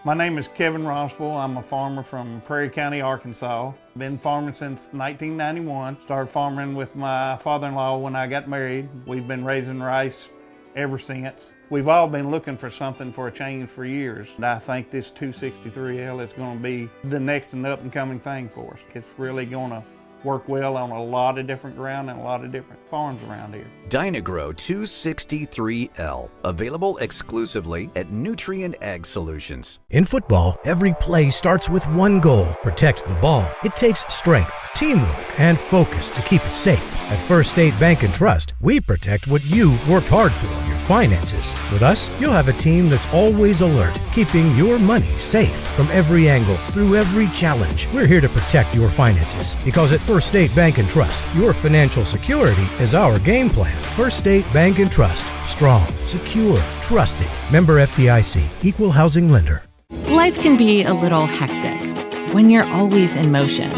My name is Kevin Rossville. I'm a farmer from Prairie County, Arkansas. Been farming since 1991. Started farming with my father-in-law when I got married. We've been raising rice ever since. We've all been looking for something for a change for years. And I think this 263L is going to be the next and up and coming thing for us. It's really going to work well on a lot of different ground and a lot of different farms around here. Dynagrow 263L, available exclusively at Nutrient Ag Solutions. In football, every play starts with one goal: protect the ball. It takes strength, teamwork, and focus to keep it safe. At First State Bank and Trust, we protect what you worked hard for, your finances. With us, you'll have a team that's always alert, keeping your money safe from every angle, through every challenge. We're here to protect your finances, because at First State Bank and Trust, your financial security is our game plan. First State Bank and Trust. Strong, secure, trusted. Member FDIC. Equal housing lender. Life can be a little hectic when you're always in motion.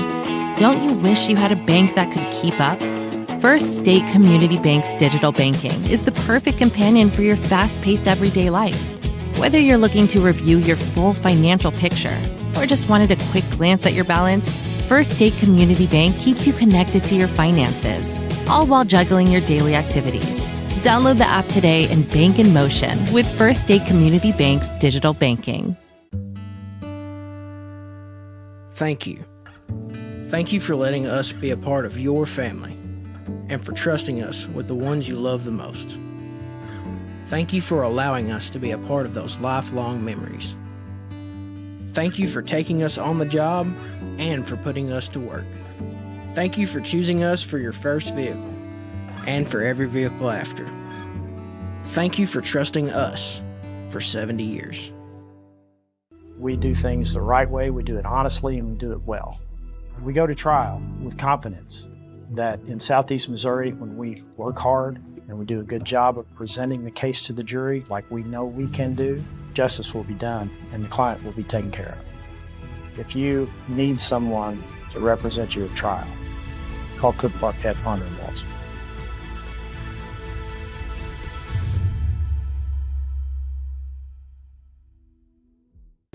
Don't you wish you had a bank that could keep up? First State Community Bank's digital banking is the perfect companion for your fast-paced everyday life. Whether you're looking to review your full financial picture or just wanted a quick glance at your balance, First State Community Bank keeps you connected to your finances, all while juggling your daily activities. Download the app today and bank in motion with First State Community Bank's digital banking. Thank you. Thank you for letting us be a part of your family and for trusting us with the ones you love the most. Thank you for allowing us to be a part of those lifelong memories. Thank you for taking us on the job and for putting us to work. Thank you for choosing us for your first vehicle and for every vehicle after. Thank you for trusting us for 70 years. We do things the right way, we do it honestly, and we do it well. We go to trial with confidence that in Southeast Missouri, when we work hard and we do a good job of presenting the case to the jury like we know we can do, justice will be done and the client will be taken care of. If you need someone to represent you at trial, call Cook Barquette, Ponder & Walls.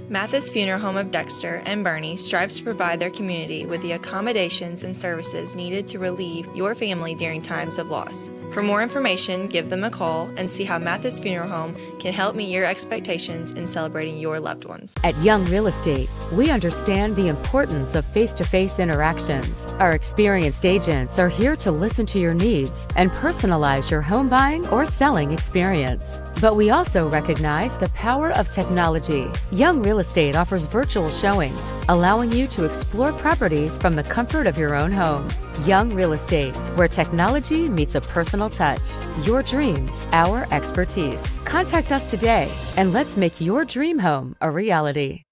Mathis Funeral Home of Dexter and Bernie strives to provide their community with the accommodations and services needed to relieve your family during times of loss. For more information, give them a call and see how Mathis Funeral Home can help meet your expectations in celebrating your loved ones. At Young Real Estate, we understand the importance of face-to-face interactions. Our experienced agents are here to listen to your needs and personalize your home buying or selling experience. But we also recognize the power of technology. Young Real Estate offers virtual showings, allowing you to explore properties from the comfort of your own home. Young Real Estate, where technology meets a personal touch. Your dreams, our expertise. Contact us today and let's make your dream home a reality.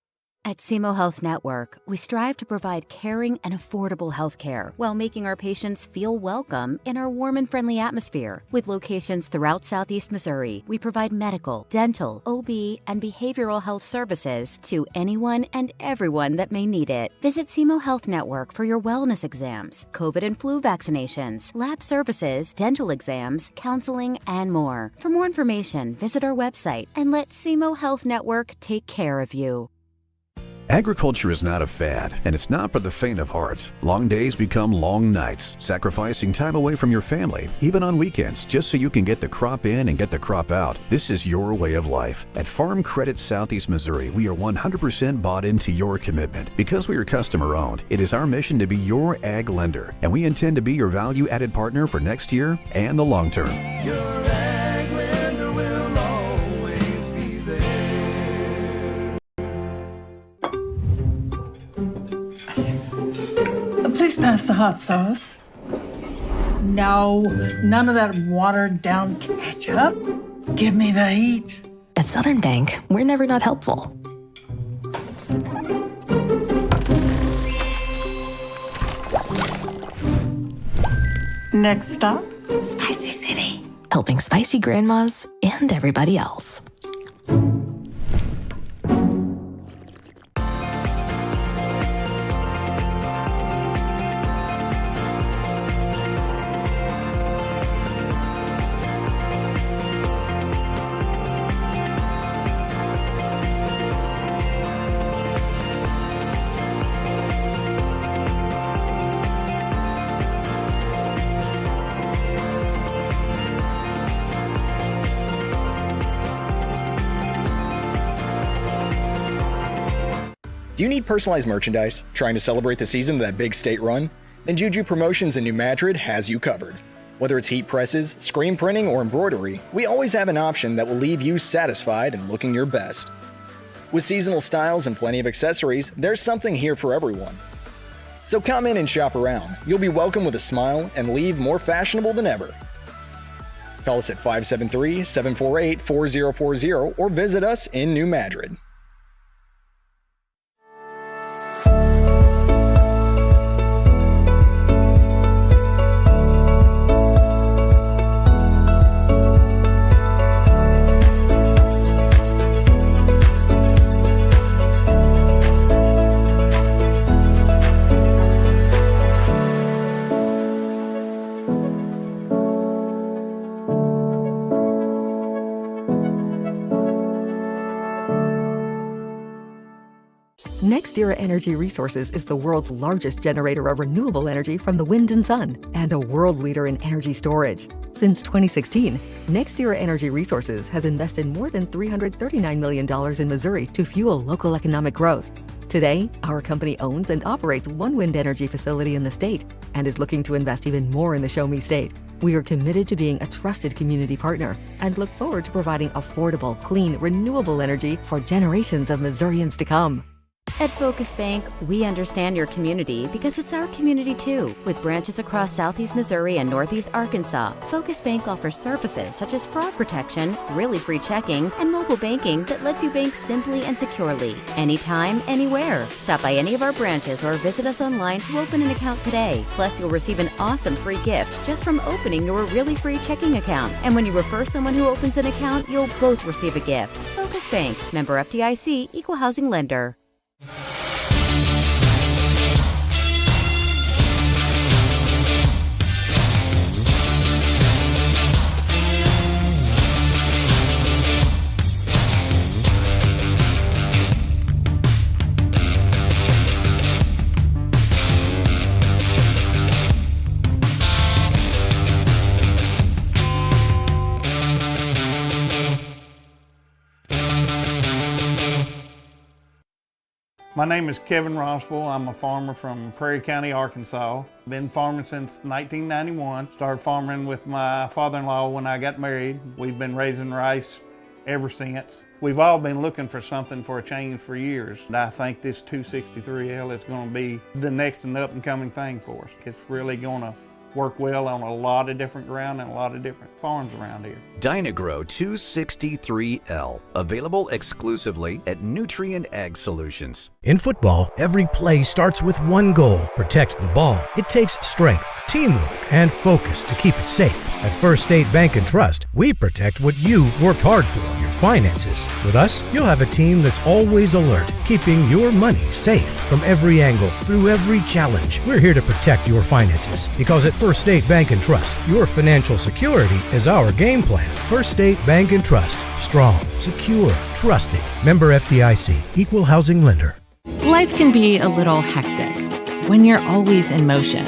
At SEMO Health Network, we strive to provide caring and affordable health care while making our patients feel welcome in our warm and friendly atmosphere. With locations throughout Southeast Missouri, we provide medical, dental, OB, and behavioral health services to anyone and everyone that may need it. Visit SEMO Health Network for your wellness exams, COVID and flu vaccinations, lab services, dental exams, counseling, and more. For more information, visit our website and let SEMO Health Network take care of you. Agriculture is not a fad, and it's not for the faint of heart. Long days become long nights, sacrificing time away from your family, even on weekends, just so you can get the crop in and get the crop out. This is your way of life. At Farm Credit Southeast Missouri, we are 100% bought into your commitment. Because we are customer-owned, it is our mission to be your ag lender, and we intend to be your value-added partner for next year and the long term. Please pass the hot sauce. No, none of that watered down ketchup. Give me the heat. At Southern Bank, we're never not helpful. Next stop, Spicy City. Helping spicy grandmas and everybody else. Do you need personalized merchandise? Trying to celebrate the season of that big state run? Then Juju Promotions in New Madrid has you covered. Whether it's heat presses, screen printing, or embroidery, we always have an option that will leave you satisfied and looking your best. With seasonal styles and plenty of accessories, there's something here for everyone. So come in and shop around. You'll be welcome with a smile and leave more fashionable than ever. Call us at 573-748-4040 or visit us in New Madrid. NextEra Energy Resources is the world's largest generator of renewable energy from the wind and sun, and a world leader in energy storage. Since 2016, NextEra Energy Resources has invested more than $339 million in Missouri to fuel local economic growth. Today, our company owns and operates one wind energy facility in the state and is looking to invest even more in the Show Me State. We are committed to being a trusted community partner and look forward to providing affordable, clean, renewable energy for generations of Missourians to come. At Focus Bank, we understand your community because it's our community too. With branches across Southeast Missouri and Northeast Arkansas, Focus Bank offers services such as fraud protection, really free checking, and mobile banking that lets you bank simply and securely, anytime, anywhere. Stop by any of our branches or visit us online to open an account today. Plus, you'll receive an awesome free gift just from opening your really free checking account. And when you refer someone who opens an account, you'll both receive a gift. Focus Bank, member FDIC, equal housing lender. My name is Kevin Rossville. I'm a farmer from Prairie County, Arkansas. Been farming since 1991. Started farming with my father-in-law when I got married. We've been raising rice ever since. We've all been looking for something for a change for years. And I think this 263L is going to be the next and up and coming thing for us. It's really going to work well on a lot of different ground and a lot of different farms around here. Dynagro 263L, available exclusively at Nutrient Ag Solutions. In football, every play starts with one goal: protect the ball. It takes strength, teamwork, and focus to keep it safe. At First State Bank and Trust, we protect what you worked hard for, your finances. With us, you'll have a team that's always alert, keeping your money safe from every angle, through every challenge. We're here to protect your finances because at First State Bank and Trust, your financial security is our game plan. First State Bank and Trust. Strong, secure, trusted. Member FDIC, equal housing lender. Life can be a little hectic when you're always in motion.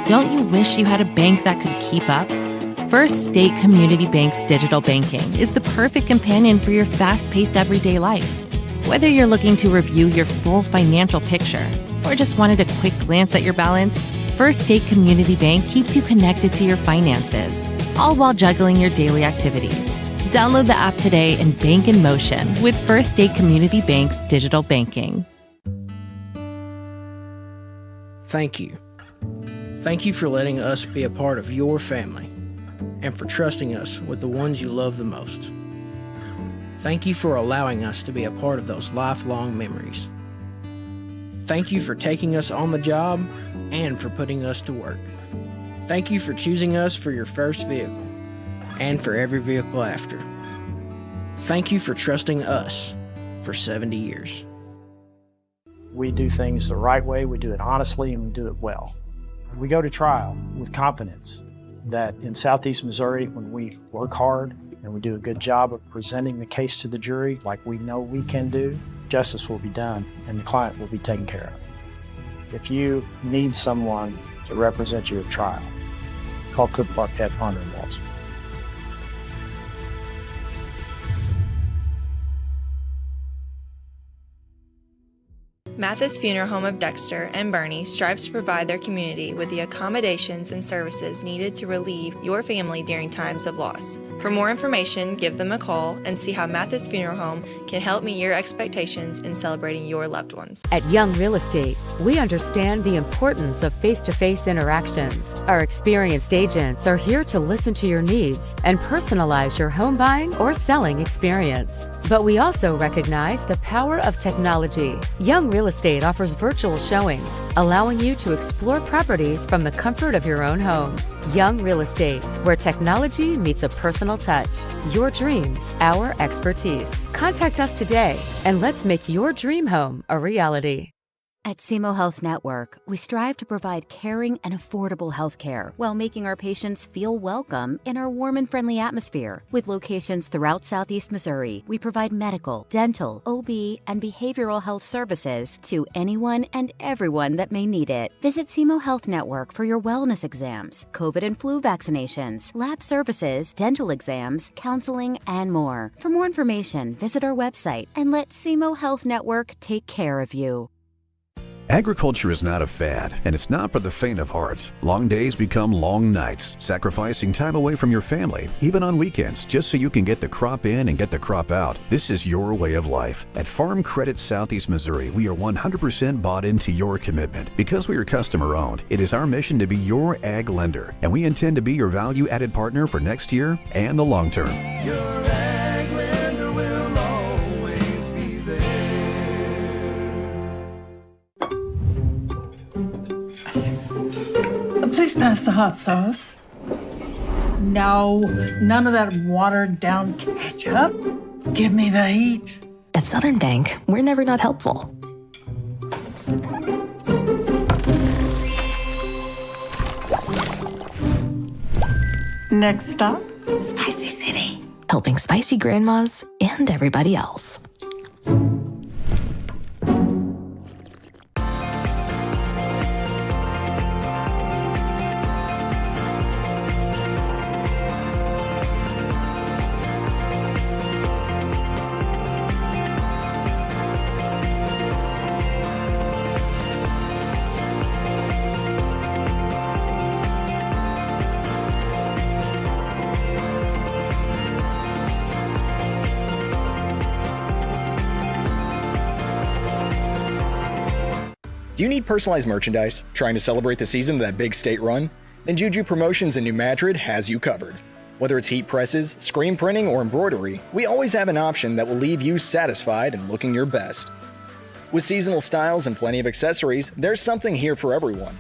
Don't you wish you had a bank that could keep up? First State Community Bank's digital banking is the perfect companion for your fast-paced everyday life. Whether you're looking to review your full financial picture or just wanted a quick glance at your balance, First State Community Bank keeps you connected to your finances, all while juggling your daily activities. Download the app today and bank in motion with First State Community Bank's digital banking. Thank you. Thank you for letting us be a part of your family and for trusting us with the ones you love the most. Thank you for allowing us to be a part of those lifelong memories. Thank you for taking us on the job and for putting us to work. Thank you for choosing us for your first vehicle and for every vehicle after. Thank you for trusting us for 70 years. We do things the right way, we do it honestly, and we do it well. We go to trial with confidence that in Southeast Missouri, when we work hard and we do a good job of presenting the case to the jury like we know we can do, justice will be done and the client will be taken care of. If you need someone to represent you at trial, call Cook Parkett, Ponder & Walls. Mathis Funeral Home of Dexter and Bernie strives to provide their community with the accommodations and services needed to relieve your family during times of loss. For more information, give them a call and see how Mathis Funeral Home can help meet your expectations in celebrating your loved ones. At Young Real Estate, we understand the importance of face-to-face interactions. Our experienced agents are here to listen to your needs and personalize your home buying or selling experience. But we also recognize the power of technology. Young Real Estate offers virtual showings, allowing you to explore properties from the comfort of your own home. Young Real Estate, where technology meets a personal touch. Your dreams, our expertise. Contact us today and let's make your dream home a reality. At SEMO Health Network, we strive to provide caring and affordable health care while making our patients feel welcome in our warm and friendly atmosphere. With locations throughout Southeast Missouri, we provide medical, dental, OB, and behavioral health services to anyone and everyone that may need it. Visit SEMO Health Network for your wellness exams, COVID and flu vaccinations, lab services, dental exams, counseling, and more. For more information, visit our website and let SEMO Health Network take care of you. Agriculture is not a fad, and it's not for the faint of heart. Long days become long nights, sacrificing time away from your family, even on weekends, just so you can get the crop in and get the crop out. This is your way of life. At Farm Credit Southeast Missouri, we are 100% bought into your commitment. Because we are customer-owned, it is our mission to be your ag lender, and we intend to be your value-added partner for next year and the long term. Please pass the hot sauce. No, none of that watered down ketchup. Give me the heat. At Southern Bank, we're never not helpful. Next stop, Spicy City. Helping spicy grandmas and everybody else. Do you need personalized merchandise? Trying to celebrate the season of that big state run? Then Juju Promotions in New Madrid has you covered. Whether it's heat presses, screen printing, or embroidery, we always have an option that will leave you satisfied and looking your best. With seasonal styles and plenty of accessories, there's something here for everyone.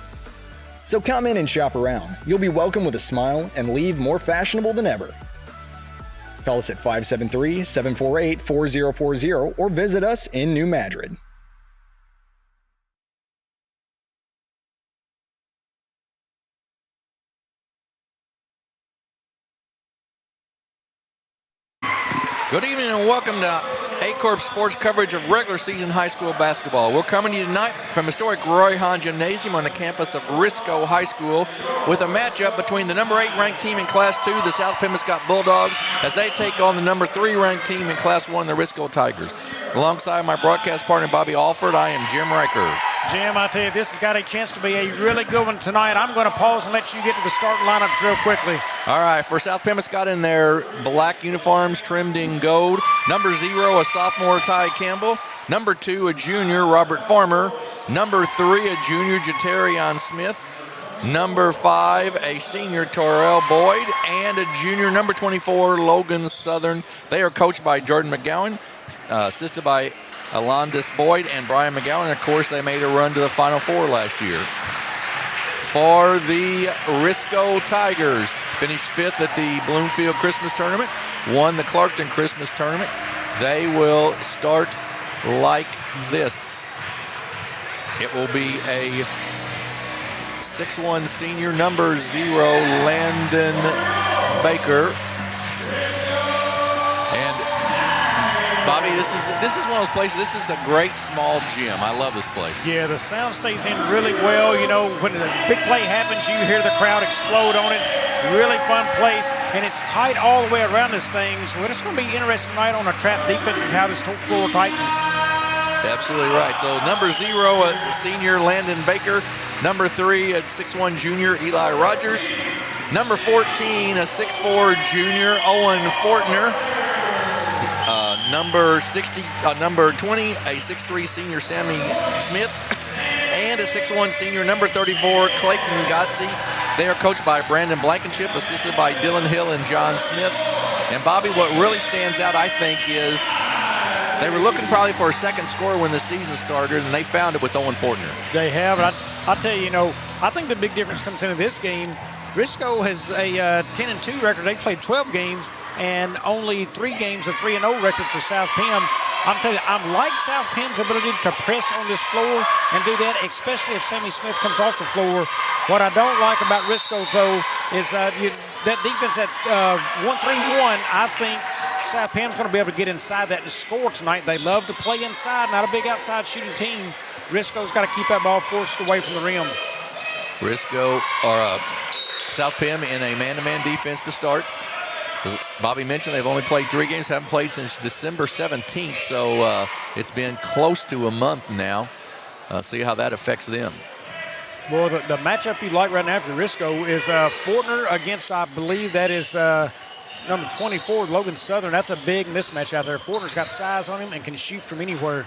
So come in and shop around. You'll be welcome with a smile and leave more fashionable than ever. Call us at 573-748-4040 or visit us in New Madrid. Good evening and welcome to Aycorp Sports coverage of regular season high school basketball. We're coming to you tonight from historic Roy Hahn Gymnasium on the campus of Risco High School with a matchup between the number 8 ranked team in Class 2, the South Pemiscot Bulldogs, as they take on the number 3 ranked team in Class 1, the Risco Tigers. Alongside my broadcast partner Bobby Alford, I am Jim Riker. Jim, I tell you, this has got a chance to be a really good one tonight. I'm going to pause and let you get to the starting lineups real quickly. All right, for South Pemiscot in their black uniforms trimmed in gold. Number 0, a sophomore, Ty Campbell. Number 2, a junior, Robert Farmer. Number 3, a junior, Jaterion Smith. Number 5, a senior, Torrell Boyd. And a junior, number 24, Logan Southern. They are coached by Jordan McGowan, assisted by Alondis Boyd and Brian McGowan. And of course, they made a run to the Final Four last year. For the Risco Tigers, finished 5th at the Bloomfield Christmas Tournament, won the Clarkton Christmas Tournament. They will start like this. It will be a 6'1" senior, number 0, Landon Baker. And Bobby, this is one of those places. This is a great small gym. I love this place. Yeah, the sound stays in really well. You know, when a big play happens, you hear the crowd explode on it. Really fun place, and it's tight all the way around this thing. So it's going to be interesting tonight on a trap defense is how this floor tightens. Absolutely right. So number 0, senior Landon Baker. Number 3, a 6'1" junior Eli Rogers. Number 14, a 6'4" junior Owen Fortner. Number 20, a 6'3" senior Sammy Smith. And a 6'1" senior, number 34, Clayton Godsey. They are coached by Brandon Blankenship, assisted by Dylan Hill and John Smith. And Bobby, what really stands out, I think, is they were looking probably for a second scorer when the season started, and they found it with Owen Fortner. They have. I'll tell you, I think the big difference comes into this game. Risco has a 10-2 record. They played 12 games, and only 3 games, a 3-0 record for South Pem. I'm telling you, I like South Pem's ability to press on this floor and do that, especially if Sammy Smith comes off the floor. What I don't like about Risco, though, is that defense at 1-3-1, I think South Pem's going to be able to get inside that and score tonight. They love to play inside, not a big outside shooting team. Risco's got to keep that ball forced away from the rim. Risco, or South Pem in a man-to-man defense to start. As Bobby mentioned, they've only played 3 games, haven't played since December 17th, so it's been close to a month now. See how that affects them. Well, the matchup you like right now for Risco is Fortner against, I believe that is number 24, Logan Southern. That's a big mismatch out there. Fortner's got size on him and can shoot from anywhere.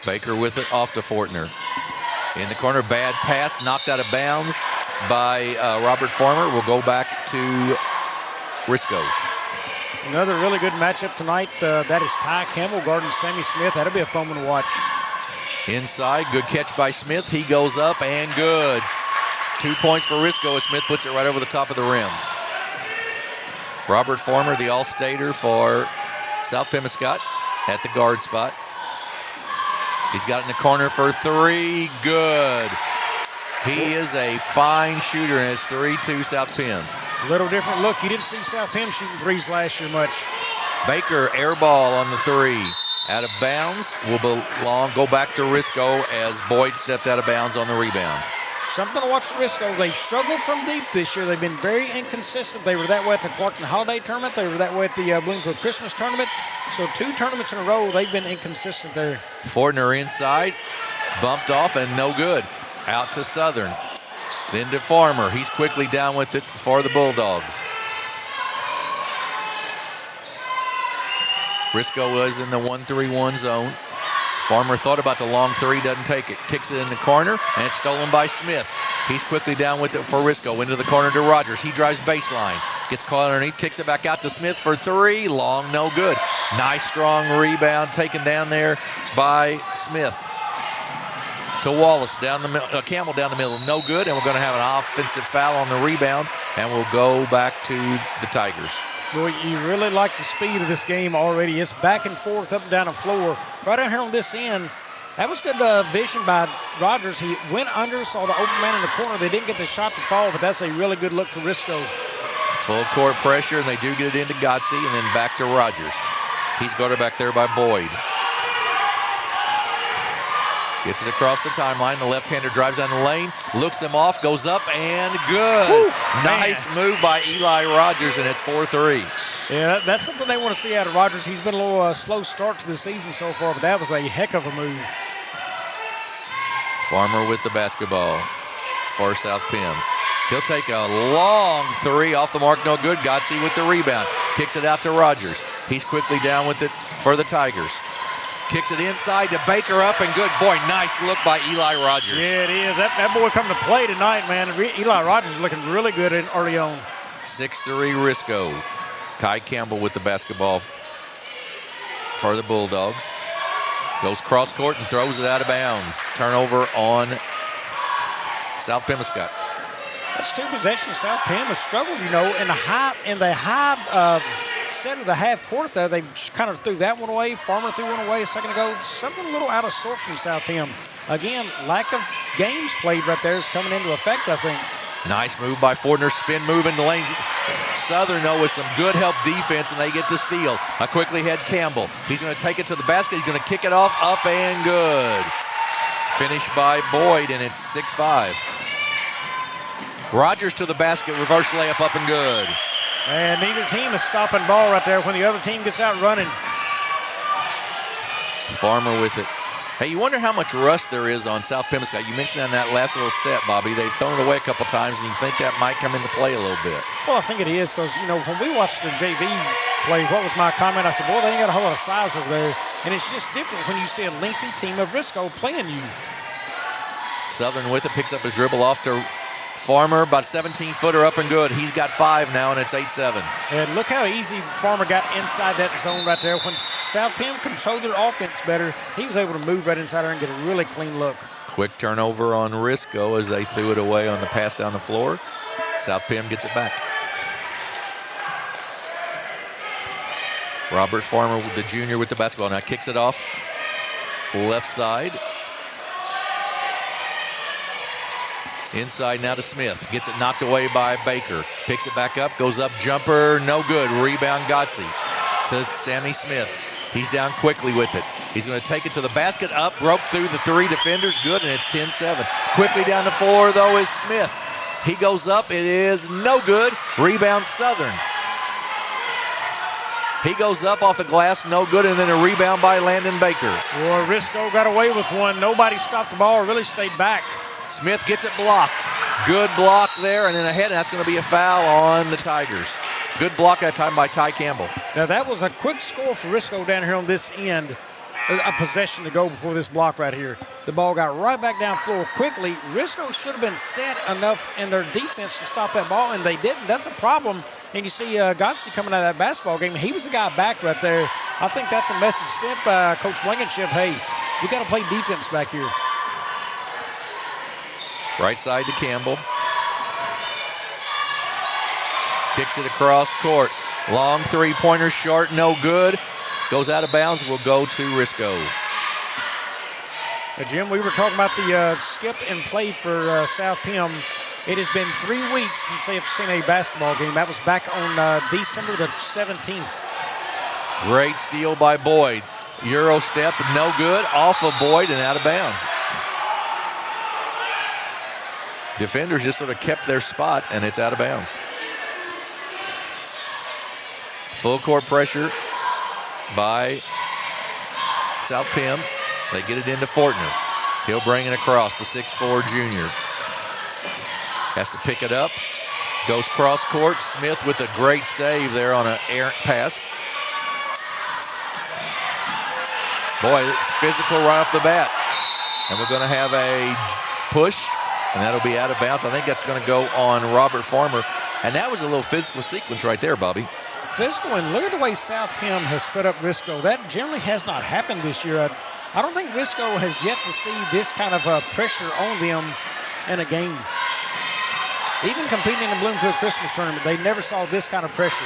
Baker with it, off to Fortner. In the corner, bad pass, knocked out of bounds by Robert Farmer. Will go back to Risco. Another really good matchup tonight. That is Ty Campbell guarding Sammy Smith. That'll be a fun one to watch. Inside, good catch by Smith. He goes up and good. 2 points for Risco as Smith puts it right over the top of the rim. Robert Farmer, the All-Stater for South Pemiscot at the guard spot. He's got it in the corner for 3. Good. He is a fine shooter, and it's 3-2 South Pem. A little different look. You didn't see South Pem shooting threes last year much. Baker, air ball on the 3. Out of bounds, will go back to Risco as Boyd stepped out of bounds on the rebound. Something to watch for Risco. They struggled from deep this year. They've been very inconsistent. They were that way at the Clarkton Holiday Tournament. They were that way at the Bloomfield Christmas Tournament. So 2 tournaments in a row, they've been inconsistent there. Fortner inside, bumped off and no good. Out to Southern. Then to Farmer. He's quickly down with it for the Bulldogs. Risco was in the 1-3-1 zone. Farmer thought about the long 3, doesn't take it. Kicks it in the corner, and it's stolen by Smith. He's quickly down with it for Risco. Into the corner to Rogers. He drives baseline. Gets caught underneath, kicks it back out to Smith for 3. Long, no good. Nice, strong rebound taken down there by Smith. To Wallace, down the middle, Campbell down the middle, no good, and we're going to have an offensive foul on the rebound, and we'll go back to the Tigers. Boy, you really like the speed of this game already. It's back and forth, up and down the floor. Right down here on this end, that was good vision by Rogers. He went under, saw the open man in the corner. They didn't get the shot to fall, but that's a really good look for Risco. Full court pressure, and they do get it into Godsey, and then back to Rogers. He's guarded back there by Boyd. Gets it across the timeline. The left-hander drives down the lane, looks them off, goes up, and good. Woo, nice move by Eli Rogers, and it's 4-3. Yeah, that's something they want to see out of Rogers. He's been a little slow start to the season so far, but that was a heck of a move. Farmer with the basketball for South Pem. He'll take a long 3 off the mark, no good. Godsey with the rebound. Kicks it out to Rogers. He's quickly down with it for the Tigers. Kicks it inside to Baker up and good. Boy, nice look by Eli Rogers. Yeah, it is. That boy coming to play tonight, man. Eli Rogers is looking really good early on. 6-3 Risco. Ty Campbell with the basketball for the Bulldogs. Goes cross court and throws it out of bounds. Turnover on South Pemiscot. That's 2 possessions. South Pem has struggled, in the high set of the half court there. They kind of threw that one away. Farmer threw one away a second ago. Something a little out of sorts from South Pem. Again, lack of games played right there is coming into effect, I think. Nice move by Fortner. Spin move in the lane. Southern, though, with some good help defense, and they get the steal. A quickly head Campbell. He's going to take it to the basket. He's going to kick it off, up and good. Finished by Boyd, and it's 6-5. Rogers to the basket. Reverse layup, up and good. And neither team is stopping ball right there when the other team gets out running. Farmer with it. Hey, you wonder how much rust there is on South Pemiscot. You mentioned on that last little set, Bobby, they've thrown it away a couple times, and you think that might come into play a little bit. Well, I think it is because, when we watched the JV play, what was my comment? I said, boy, they ain't got a whole lot of size over there. And it's just different when you see a lengthy team of Risco playing you. Southern with it, picks up his dribble off to Farmer, about 17-footer up and good. He's got 5 now, and it's 8-7. And look how easy Farmer got inside that zone right there. When South Pem controlled their offense better, he was able to move right inside there and get a really clean look. Quick turnover on Risco as they threw it away on the pass down the floor. South Pem gets it back. Robert Farmer, the junior, with the basketball. Now kicks it off left side. Inside now to Smith. Gets it knocked away by Baker. Picks it back up, goes up, jumper, no good. Rebound Gotze to Sammy Smith. He's down quickly with it. He's going to take it to the basket, up, broke through the 3 defenders, good, and it's 10-7. Quickly down the floor, though, is Smith. He goes up, it is no good. Rebound Southern. He goes up off the glass, no good, and then a rebound by Landon Baker. Boy, Risco got away with one. Nobody stopped the ball or really stayed back. Smith gets it blocked. Good block there, and then ahead, and that's going to be a foul on the Tigers. Good block that time by Ty Campbell. Now, that was a quick score for Risco down here on this end. A possession to go before this block right here. The ball got right back down floor quickly. Risco should have been set enough in their defense to stop that ball, and they didn't. That's a problem. And you see Gotze coming out of that basketball game. He was the guy back right there. I think that's a message sent by Coach Blankenship. Hey, we got to play defense back here. Right side to Campbell. Kicks it across court. Long three-pointer, short, no good. Goes out of bounds, will go to Risco. Jim, we were talking about the skip and play for South Pem. It has been 3 weeks since they've seen a basketball game. That was back on December the 17th. Great steal by Boyd. Euro step, no good. Off of Boyd and out of bounds. Defenders just sort of kept their spot, and it's out of bounds. Full court pressure by South Pem. They get it into Fortner. He'll bring it across, the 6'4 junior. Has to pick it up. Goes cross court. Smith with a great save there on an errant pass. Boy, it's physical right off the bat. And we're going to have a push, and that'll be out of bounds. I think that's going to go on Robert Farmer. And that was a little physical sequence right there, Bobby. Physical, and look at the way South Pem has sped up Risco. That generally has not happened this year. I don't think Risco has yet to see this kind of pressure on them in a game. Even competing in the Bloomfield Christmas tournament, they never saw this kind of pressure.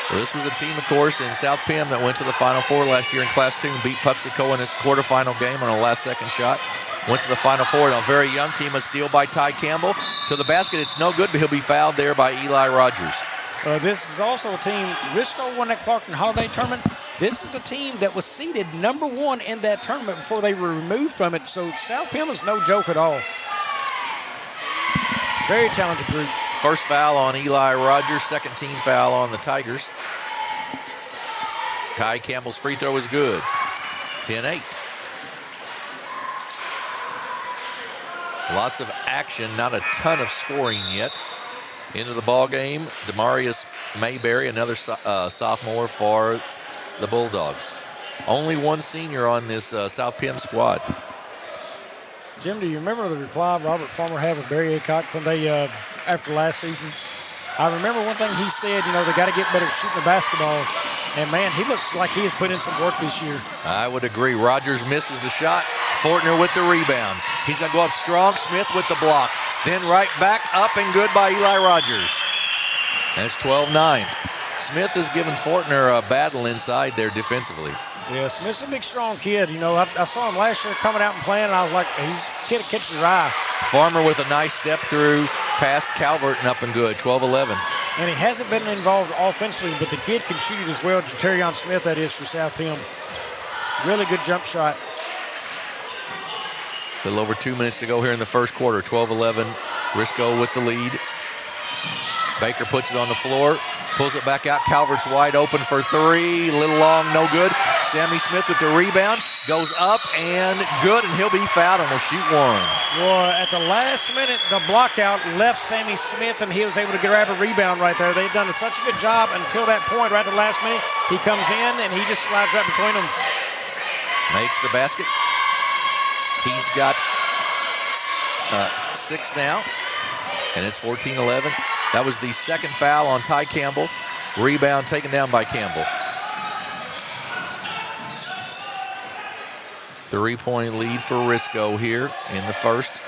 Well, this was a team, of course, in South Pem that went to the Final Four last year in Class 2 and beat Puxico in a quarterfinal game on a last-second shot. Went to the Final Four. A very young team, a steal by Ty Campbell. To the basket, it's no good, but he'll be fouled there by Eli Rogers. This is also a team, Risco won that Clarkton Holiday tournament. This is a team that was seeded #1 in that tournament before they were removed from it. So South Pem is no joke at all. Very talented group. First foul on Eli Rogers, second team foul on the Tigers. Ty Campbell's free throw is good. 10-8. Lots of action, not a ton of scoring yet. Into the ball game, Demarius Mayberry, another sophomore for the Bulldogs. Only one senior on this South Pem squad. Jim, do you remember the reply Robert Farmer had with Barry Aycorp when they, after last season? I remember one thing he said, they got to get better at shooting the basketball. And, man, he looks like he has put in some work this year. I would agree. Rogers misses the shot. Fortner with the rebound. He's going to go up strong. Smith with the block. Then right back up and good by Eli Rogers. And it's 12-9. Smith has given Fortner a battle inside there defensively. Yeah, Smith's a big, strong kid. I saw him last year coming out and playing, and I was like, he's a kid that catches your eye. Farmer with a nice step through past Calvert and up and good, 12-11. And he hasn't been involved offensively, but the kid can shoot as well. Jaterion Smith, that is, for South Pem. Really good jump shot. A little over 2 minutes to go here in the first quarter. 12-11, Risco with the lead. Baker puts it on the floor, pulls it back out. Calvert's wide open for three. A little long, no good. Sammy Smith with the rebound, goes up and good, and he'll be fouled and will shoot one. Well, at the last minute, the blockout left Sammy Smith, and he was able to grab a rebound right there. They've done such a good job until that point, right at the last minute. He comes in, and he just slides right between them. Makes the basket. He's got 6 now, and it's 14-11. That was the second foul on Ty Campbell. Rebound taken down by Campbell. 3-point lead for Risco here in the first.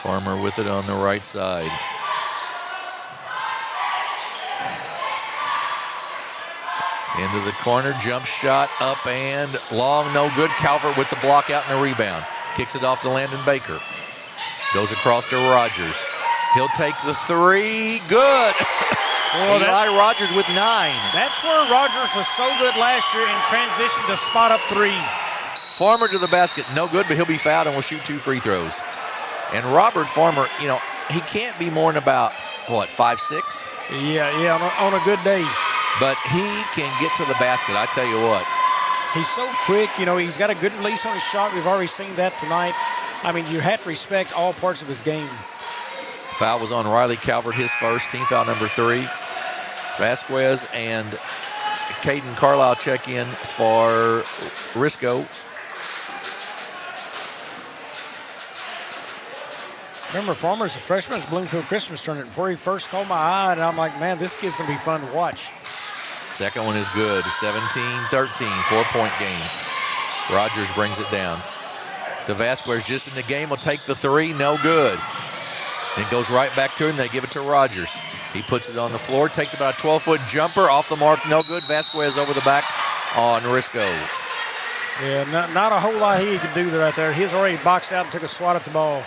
Farmer with it on the right side. Into the corner, jump shot, up and long, no good. Calvert with the block out and the rebound. Kicks it off to Landon Baker. Goes across to Rogers. He'll take the 3, good. Well, Eli Rogers with 9. That's where Rogers was so good last year in transition to spot up 3. Farmer to the basket, no good, but he'll be fouled and will shoot 2 free throws. And Robert Farmer, you know, he can't be more than about, what, 5'6"? Yeah, on a good day. But he can get to the basket, I tell you what. He's so quick, you know, he's got a good release on his shot. We've already seen that tonight. I mean, you have to respect all parts of his game. Foul was on Riley Calvert, his first, team foul number 3. Vasquez and Caden Carlisle check in for Risco. Remember, Farmer's a freshman at Bloomfield Christmas Tournament. Before he first caught my eye, and I'm like, man, this kid's going to be fun to watch. Second one is good, 17-13, 4-point game. Rogers brings it down. To Vasquez, just in the game, will take the 3, no good. And goes right back to him, they give it to Rogers. He puts it on the floor, takes about a 12-foot jumper, off the mark, no good. Vasquez over the back on Risco. Yeah, not a whole lot he could do right there. He's already boxed out and took a swat at the ball.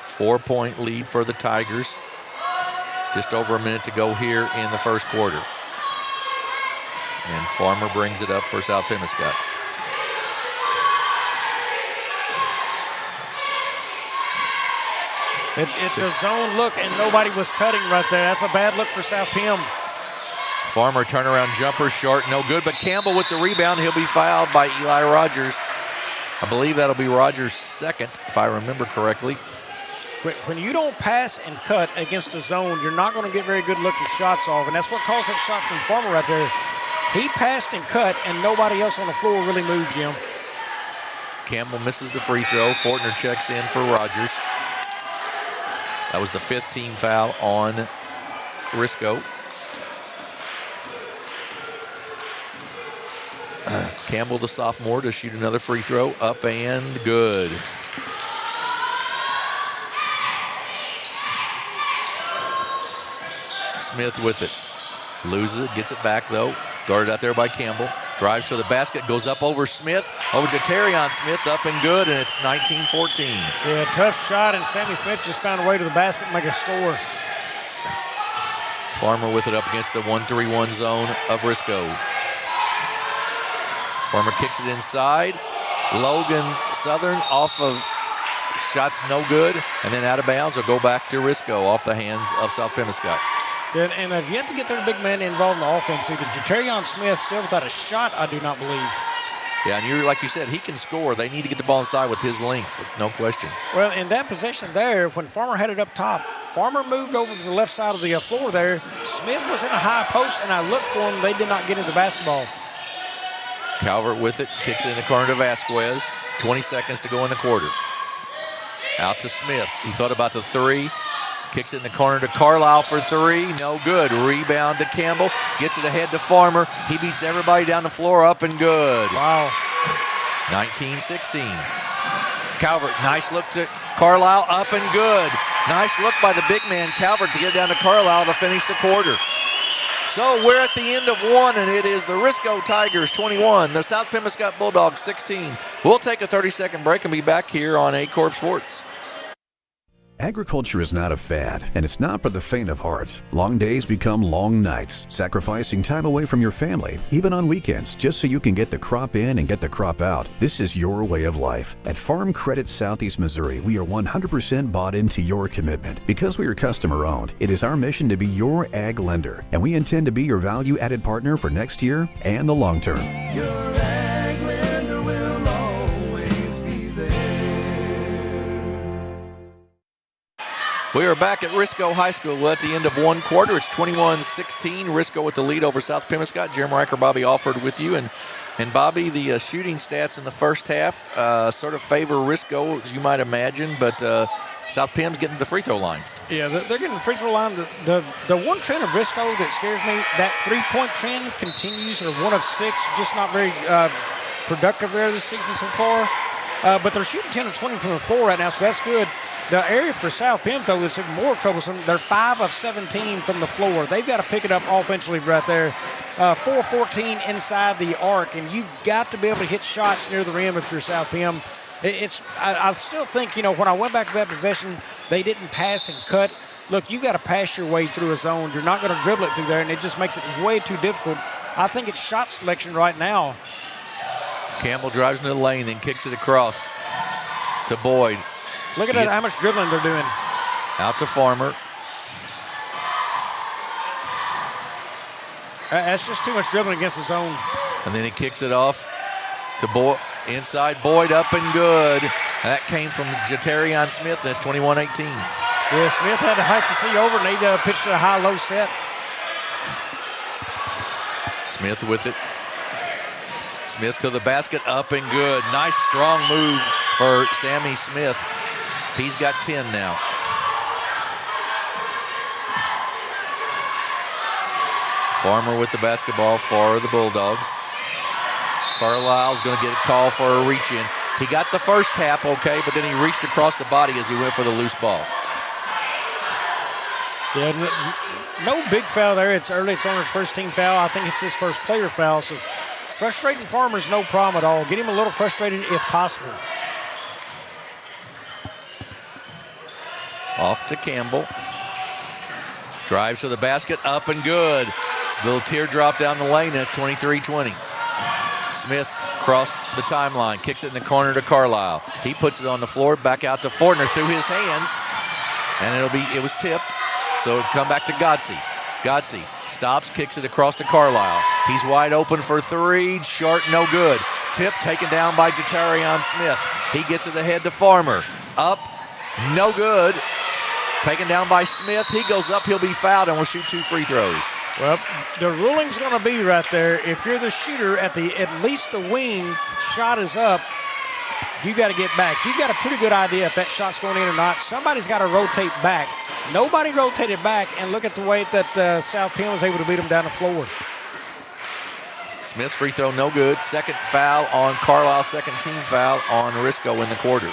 4-point lead for the Tigers. Just over a minute to go here in the first quarter. And Farmer brings it up for South Pemiscot. It's a zone look, and nobody was cutting right there. That's a bad look for South Pem. Farmer turnaround jumper, short, no good. But Campbell with the rebound. He'll be fouled by Eli Rogers. I believe that'll be Rogers' second, if I remember correctly. When you don't pass and cut against a zone, you're not going to get very good looking shots off, and that's what caused that shot from Farmer right there. He passed and cut, and nobody else on the floor really moved, Jim. Campbell misses the free throw. Fortner checks in for Rogers. That was the 5th team foul on Risco. Campbell, the sophomore, to shoot another free throw. Up and good. Smith with it. Loses it, gets it back though. Guarded out there by Campbell. Drives to the basket, goes up over Smith. Over to Terrion Smith, up and good, and it's 19-14. Yeah, tough shot, and Sammy Smith just found a way to the basket and make a score. Farmer with it up against the 1-3-1 zone of Risco. Farmer kicks it inside. Logan Southern off of shots no good, and then out of bounds will go back to Risco off the hands of South Pemiscot. And I've yet to get their big man involved in the offense either. Jaterion Smith still without a shot, I do not believe. Yeah, and like you said, he can score. They need to get the ball inside with his length, no question. Well, in that possession there, when Farmer had it up top, Farmer moved over to the left side of the floor there. Smith was in a high post, and I looked for him. They did not get into the basketball. Calvert with it, kicks it in the corner to Vasquez. 20 seconds to go in the quarter. Out to Smith. He thought about the 3. Kicks it in the corner to Carlisle for 3. No good. Rebound to Campbell. Gets it ahead to Farmer. He beats everybody down the floor. Up and good. Wow. 19-16. Calvert, nice look to Carlisle. Up and good. Nice look by the big man Calvert to get down to Carlisle to finish the quarter. So we're at the end of one, and it is the Risco Tigers 21, the South Pemiscot Bulldogs 16. We'll take a 30-second break and be back here on Aycorp Sports. Agriculture is not a fad, and it's not for the faint of heart. Long days become long nights, sacrificing time away from your family, even on weekends, just so you can get the crop in and get the crop out. This is your way of life. At Farm Credit Southeast Missouri, we are 100% bought into your commitment. Because we are customer-owned, it is our mission to be your ag lender, and we intend to be your value-added partner for next year and the long term. We are back at Risco High School at the end of one quarter. It's 21-16. Risco with the lead over South Pemiscot. Jeremy Riker, Bobby Alford with you. And Bobby, the shooting stats in the first half sort of favor Risco, as you might imagine, but South Pem's getting to the free throw line. Yeah, they're getting the free throw line. The one trend of Risco that scares me, that three-point trend continues. They're 1 of 6, just not very productive there this season so far. But they're shooting 10 of 20 from the floor right now, so that's good. The area for South Pem, though, is even more troublesome. They're 5 of 17 from the floor. They've got to pick it up offensively right there. 4 of 14 inside the arc, and you've got to be able to hit shots near the rim if you're South Pem. I still think, when I went back to that possession, they didn't pass and cut. Look, you got to pass your way through a zone. You're not going to dribble it through there, and it just makes it way too difficult. I think it's shot selection right now. Campbell drives into the lane, then kicks it across to Boyd. Look at how much dribbling they're doing. Out to Farmer. That's just too much dribbling against the zone. And then he kicks it off to Boyd. Inside Boyd, up and good. That came from Jatarion Smith. That's 21-18. Yeah, Smith had to hike the C over, and they pitched a high-low set. Smith with it. Smith to the basket, up and good. Nice, strong move for Sammy Smith. He's got 10 now. Farmer with the basketball for the Bulldogs. Carlisle's going to get a call for a reach-in. He got the first tap, okay, but then he reached across the body as he went for the loose ball. Yeah, no big foul there. It's early. It's on his first team foul. I think it's his first player foul, so frustrating Farmer's no problem at all. Get him a little frustrated if possible. Off to Campbell. Drives to the basket, up and good. Little teardrop down the lane, that's 23-20. Smith across the timeline, kicks it in the corner to Carlisle. He puts it on the floor, back out to Fortner through his hands, and it was tipped, so it'll come back to Godsey. Godsey stops, kicks it across to Carlisle. He's wide open for three, short, no good. Tip taken down by Jatarion Smith. He gets it ahead to Farmer. Up, no good. Taken down by Smith. He goes up, he'll be fouled, and will shoot 2 free throws. Well, the ruling's going to be right there. If you're the shooter at least the wing, shot is up, you got to get back. You've got a pretty good idea if that shot's going in or not. Somebody's got to rotate back. Nobody rotated back, and look at the way that South Penn was able to beat them down the floor. Smith's free throw, no good. Second foul on Carlisle, second team foul on Risco in the quarter.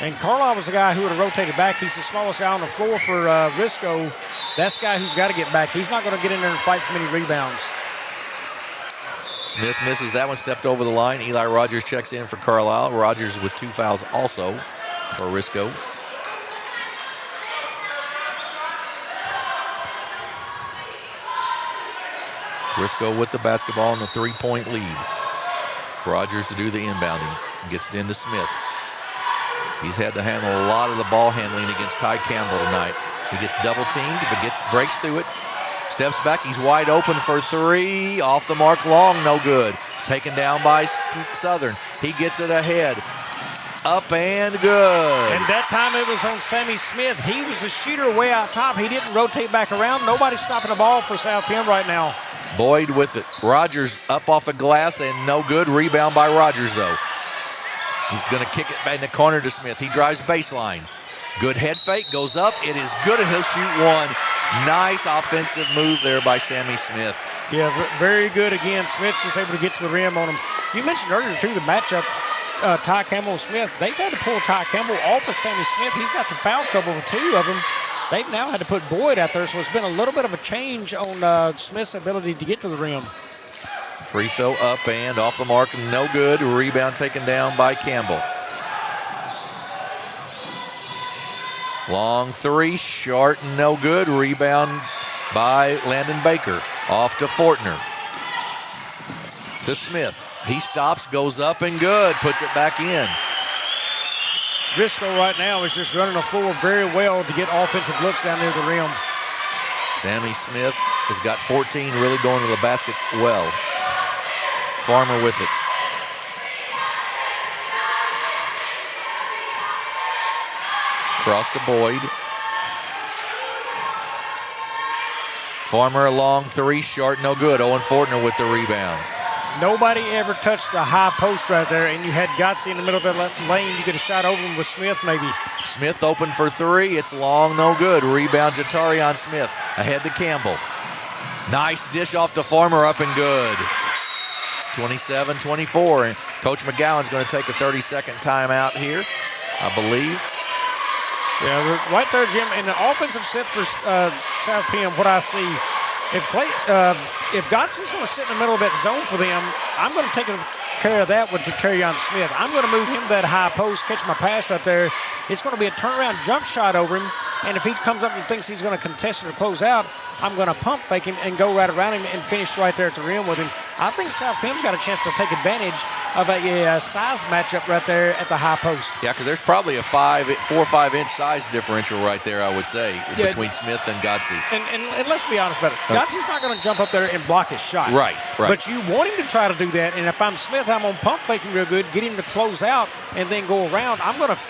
And Carlisle was the guy who would have rotated back. He's the smallest guy on the floor for Risco. That's the guy who's got to get back. He's not going to get in there and fight for many rebounds. Smith misses that one, stepped over the line. Eli Rogers checks in for Carlisle. Rogers with 2 fouls also for Risco. Risco with the basketball and the 3-point lead. Rogers to do the inbounding. Gets it into Smith. He's had to handle a lot of the ball handling against Ty Campbell tonight. He gets double teamed, but breaks through it. Steps back, he's wide open for three. Off the mark, long, no good. Taken down by Southern. He gets it ahead. Up and good. And that time it was on Sammy Smith. He was the shooter way out top. He didn't rotate back around. Nobody's stopping the ball for South Penn right now. Boyd with it. Rogers up off the glass and no good. Rebound by Rogers, though. He's going to kick it back in the corner to Smith. He drives baseline. Good head fake, goes up. It is good, and he'll shoot one. Nice offensive move there by Sammy Smith. Yeah, very good again. Smith just able to get to the rim on him. You mentioned earlier, too, the matchup, Ty Campbell and Smith. They've had to pull Ty Campbell off of Sammy Smith. He's got the foul trouble with 2 of them. They've now had to put Boyd out there, so it's been a little bit of a change on Smith's ability to get to the rim. Free throw up and off the mark, no good. Rebound taken down by Campbell. Long three, short and no good. Rebound by Landon Baker. Off to Fortner. To Smith. He stops, goes up and good. Puts it back in. Risco right now is just running the floor very well to get offensive looks down near the rim. Sammy Smith has got 14, really going to the basket well. Farmer with it. Cross to Boyd. Farmer a long three, short, no good. Owen Fortner with the rebound. Nobody ever touched the high post right there, and you had Gotze in the middle of that lane. You could have shot over him with Smith maybe. Smith open for three. It's long, no good. Rebound Jatarion Smith. Ahead to Campbell. Nice dish off to Farmer, up and good. 27-24, and Coach McGowan's going to take a 30-second timeout here, I believe. Yeah, right there, Jim. In the offensive set for South Pem, what I see, if Gotze's going to sit in the middle of that zone for them, I'm going to take care of that with Jatarion Smith. I'm going to move him to that high post, catch my pass right there. It's going to be a turnaround jump shot over him, and if he comes up and thinks he's going to contest it or close out, I'm going to pump fake him and go right around him and finish right there at the rim with him. I think South Pem's got a chance to take advantage of a size matchup right there at the high post. Yeah, because there's probably a 4 or 5 inch size differential right there, I would say, between Smith and Gotze. And let's be honest about it. Gotze's not going to jump up there and block his shot. Right. But you want him to try to do that, and if I'm Smith, I'm going to pump fake him real good, get him to close out, and then go around.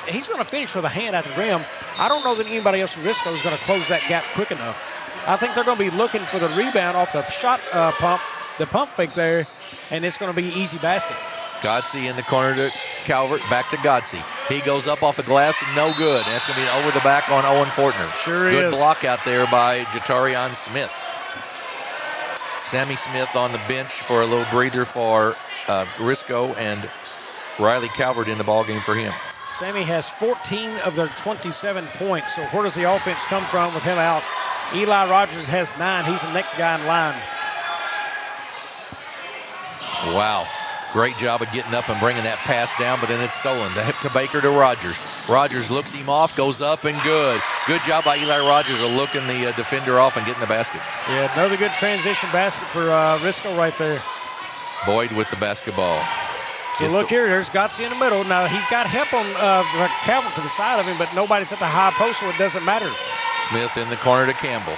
He's going to finish with a hand at the rim. I don't know that anybody else from Risco is going to close that gap quick enough. I think they're going to be looking for the rebound off the shot pump, the pump fake there, and it's going to be easy basket. Gotze in the corner to Calvert, back to Gotze. He goes up off the glass, no good. And that's going to be an over the back on Owen Fortner. Sure is. Good block out there by Jatarion Smith. Sammy Smith on the bench for a little breather for Risco, and Riley Calvert in the ballgame for him. Sammy has 14 of their 27 points, so where does the offense come from with him out? Eli Rogers has 9. He's the next guy in line. Wow. Great job of getting up and bringing that pass down, but then it's stolen. To Baker to Rogers. Rogers looks him off, goes up and good. Good job by Eli Rogers of looking the defender off and getting the basket. Yeah, another good transition basket for Risco right there. Boyd with the basketball. So look here, there's Gotze in the middle. Now he's got help on Calvert to the side of him, but nobody's at the high post, so it doesn't matter. Smith in the corner to Campbell.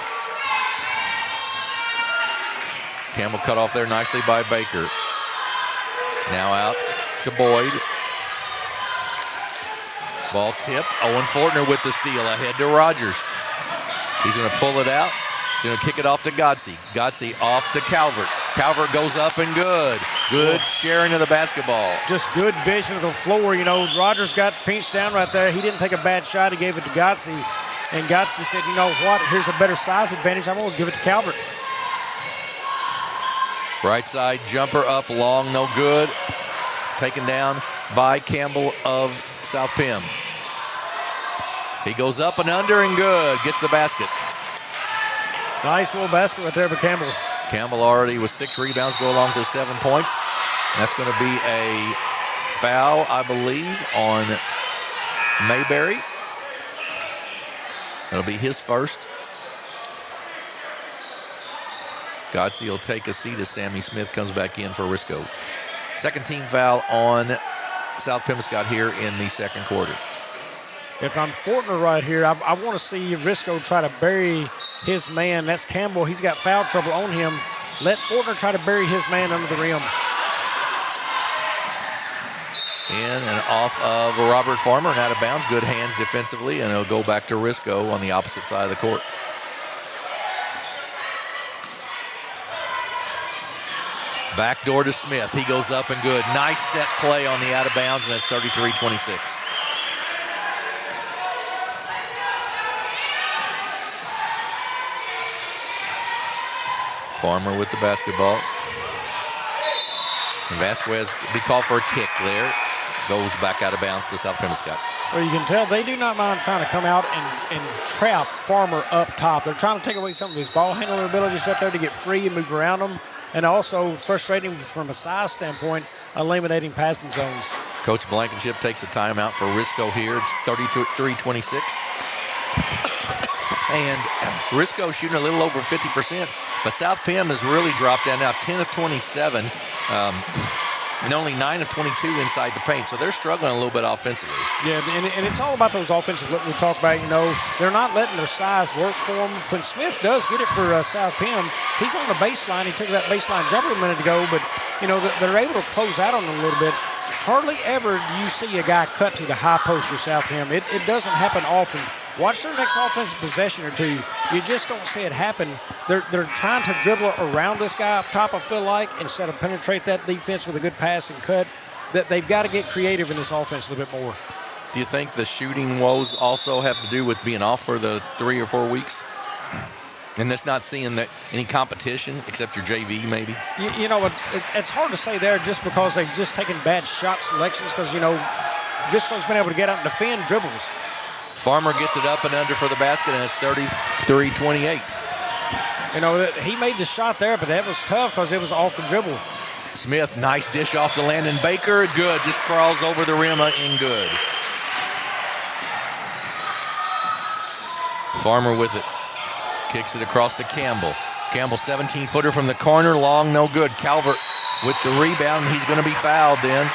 Campbell cut off there nicely by Baker. Now out to Boyd. Ball tipped. Owen Fortner with the steal. Ahead to Rogers. He's going to pull it out. He's going to kick it off to Gotze. Gotze off to Calvert. Calvert goes up and good. Good sharing of the basketball. Just good vision of the floor. You know, Rogers got pinched down right there. He didn't take a bad shot. He gave it to Gotze. And Gotze said, you know what, here's a better size advantage. I'm going to give it to Calvert. Right side jumper up long, no good. Taken down by Campbell of South Pem. He goes up and under and good. Gets the basket. Nice little basket right there by Campbell. Campbell already with 6 rebounds, go along to 7 points. That's going to be a foul, I believe, on Mayberry. It'll be his first. Gotze will take a seat as Sammy Smith comes back in for Risco. Second team foul on South Pemiscot here in the second quarter. If I'm Fortner right here, I want to see Risco try to bury his man. That's Campbell. He's got foul trouble on him. Let Fortner try to bury his man under the rim. In and off of Robert Farmer and out of bounds. Good hands defensively, and it'll go back to Risco on the opposite side of the court. Backdoor to Smith. He goes up and good. Nice set play on the out of bounds, and that's 33-26. Farmer with the basketball. And Vasquez be called for a kick there. Goes back out of bounds to South Pemiscot. Well, you can tell they do not mind trying to come out and trap Farmer up top. They're trying to take away some of his ball handling abilities up there to get free and move around them. And also frustrating from a size standpoint, eliminating passing zones. Coach Blankenship takes a timeout for Risco here. It's 33-26. And Risco shooting a little over 50%, but South Pem has really dropped down now, 10 of 27, and only 9 of 22 inside the paint. So they're struggling a little bit offensively. Yeah, and it's all about those offensive look we talked about. They're not letting their size work for them. When Smith does get it for South Pem, he's on the baseline. He took that baseline jumper a minute ago, but, they're able to close out on him a little bit. Hardly ever do you see a guy cut to the high post for South Pem. It doesn't happen often. Watch their next offensive possession or two. You just don't see it happen. They're trying to dribble around this guy up top, I feel like, instead of penetrate that defense with a good pass and cut. That they've got to get creative in this offense a little bit more. Do you think the shooting woes also have to do with being off for the 3 or 4 weeks? And that's not seeing any competition except your JV maybe? It's hard to say there just because they've just taken bad shot selections because, Risco's been able to get out and defend dribbles. Farmer gets it up and under for the basket, and it's 33-28. He made the shot there, but that was tough because it was off the dribble. Smith, nice dish off to Landon Baker. Good, just crawls over the rim in good. Farmer with it. Kicks it across to Campbell. Campbell, 17-footer from the corner, long, no good. Calvert with the rebound. He's going to be fouled then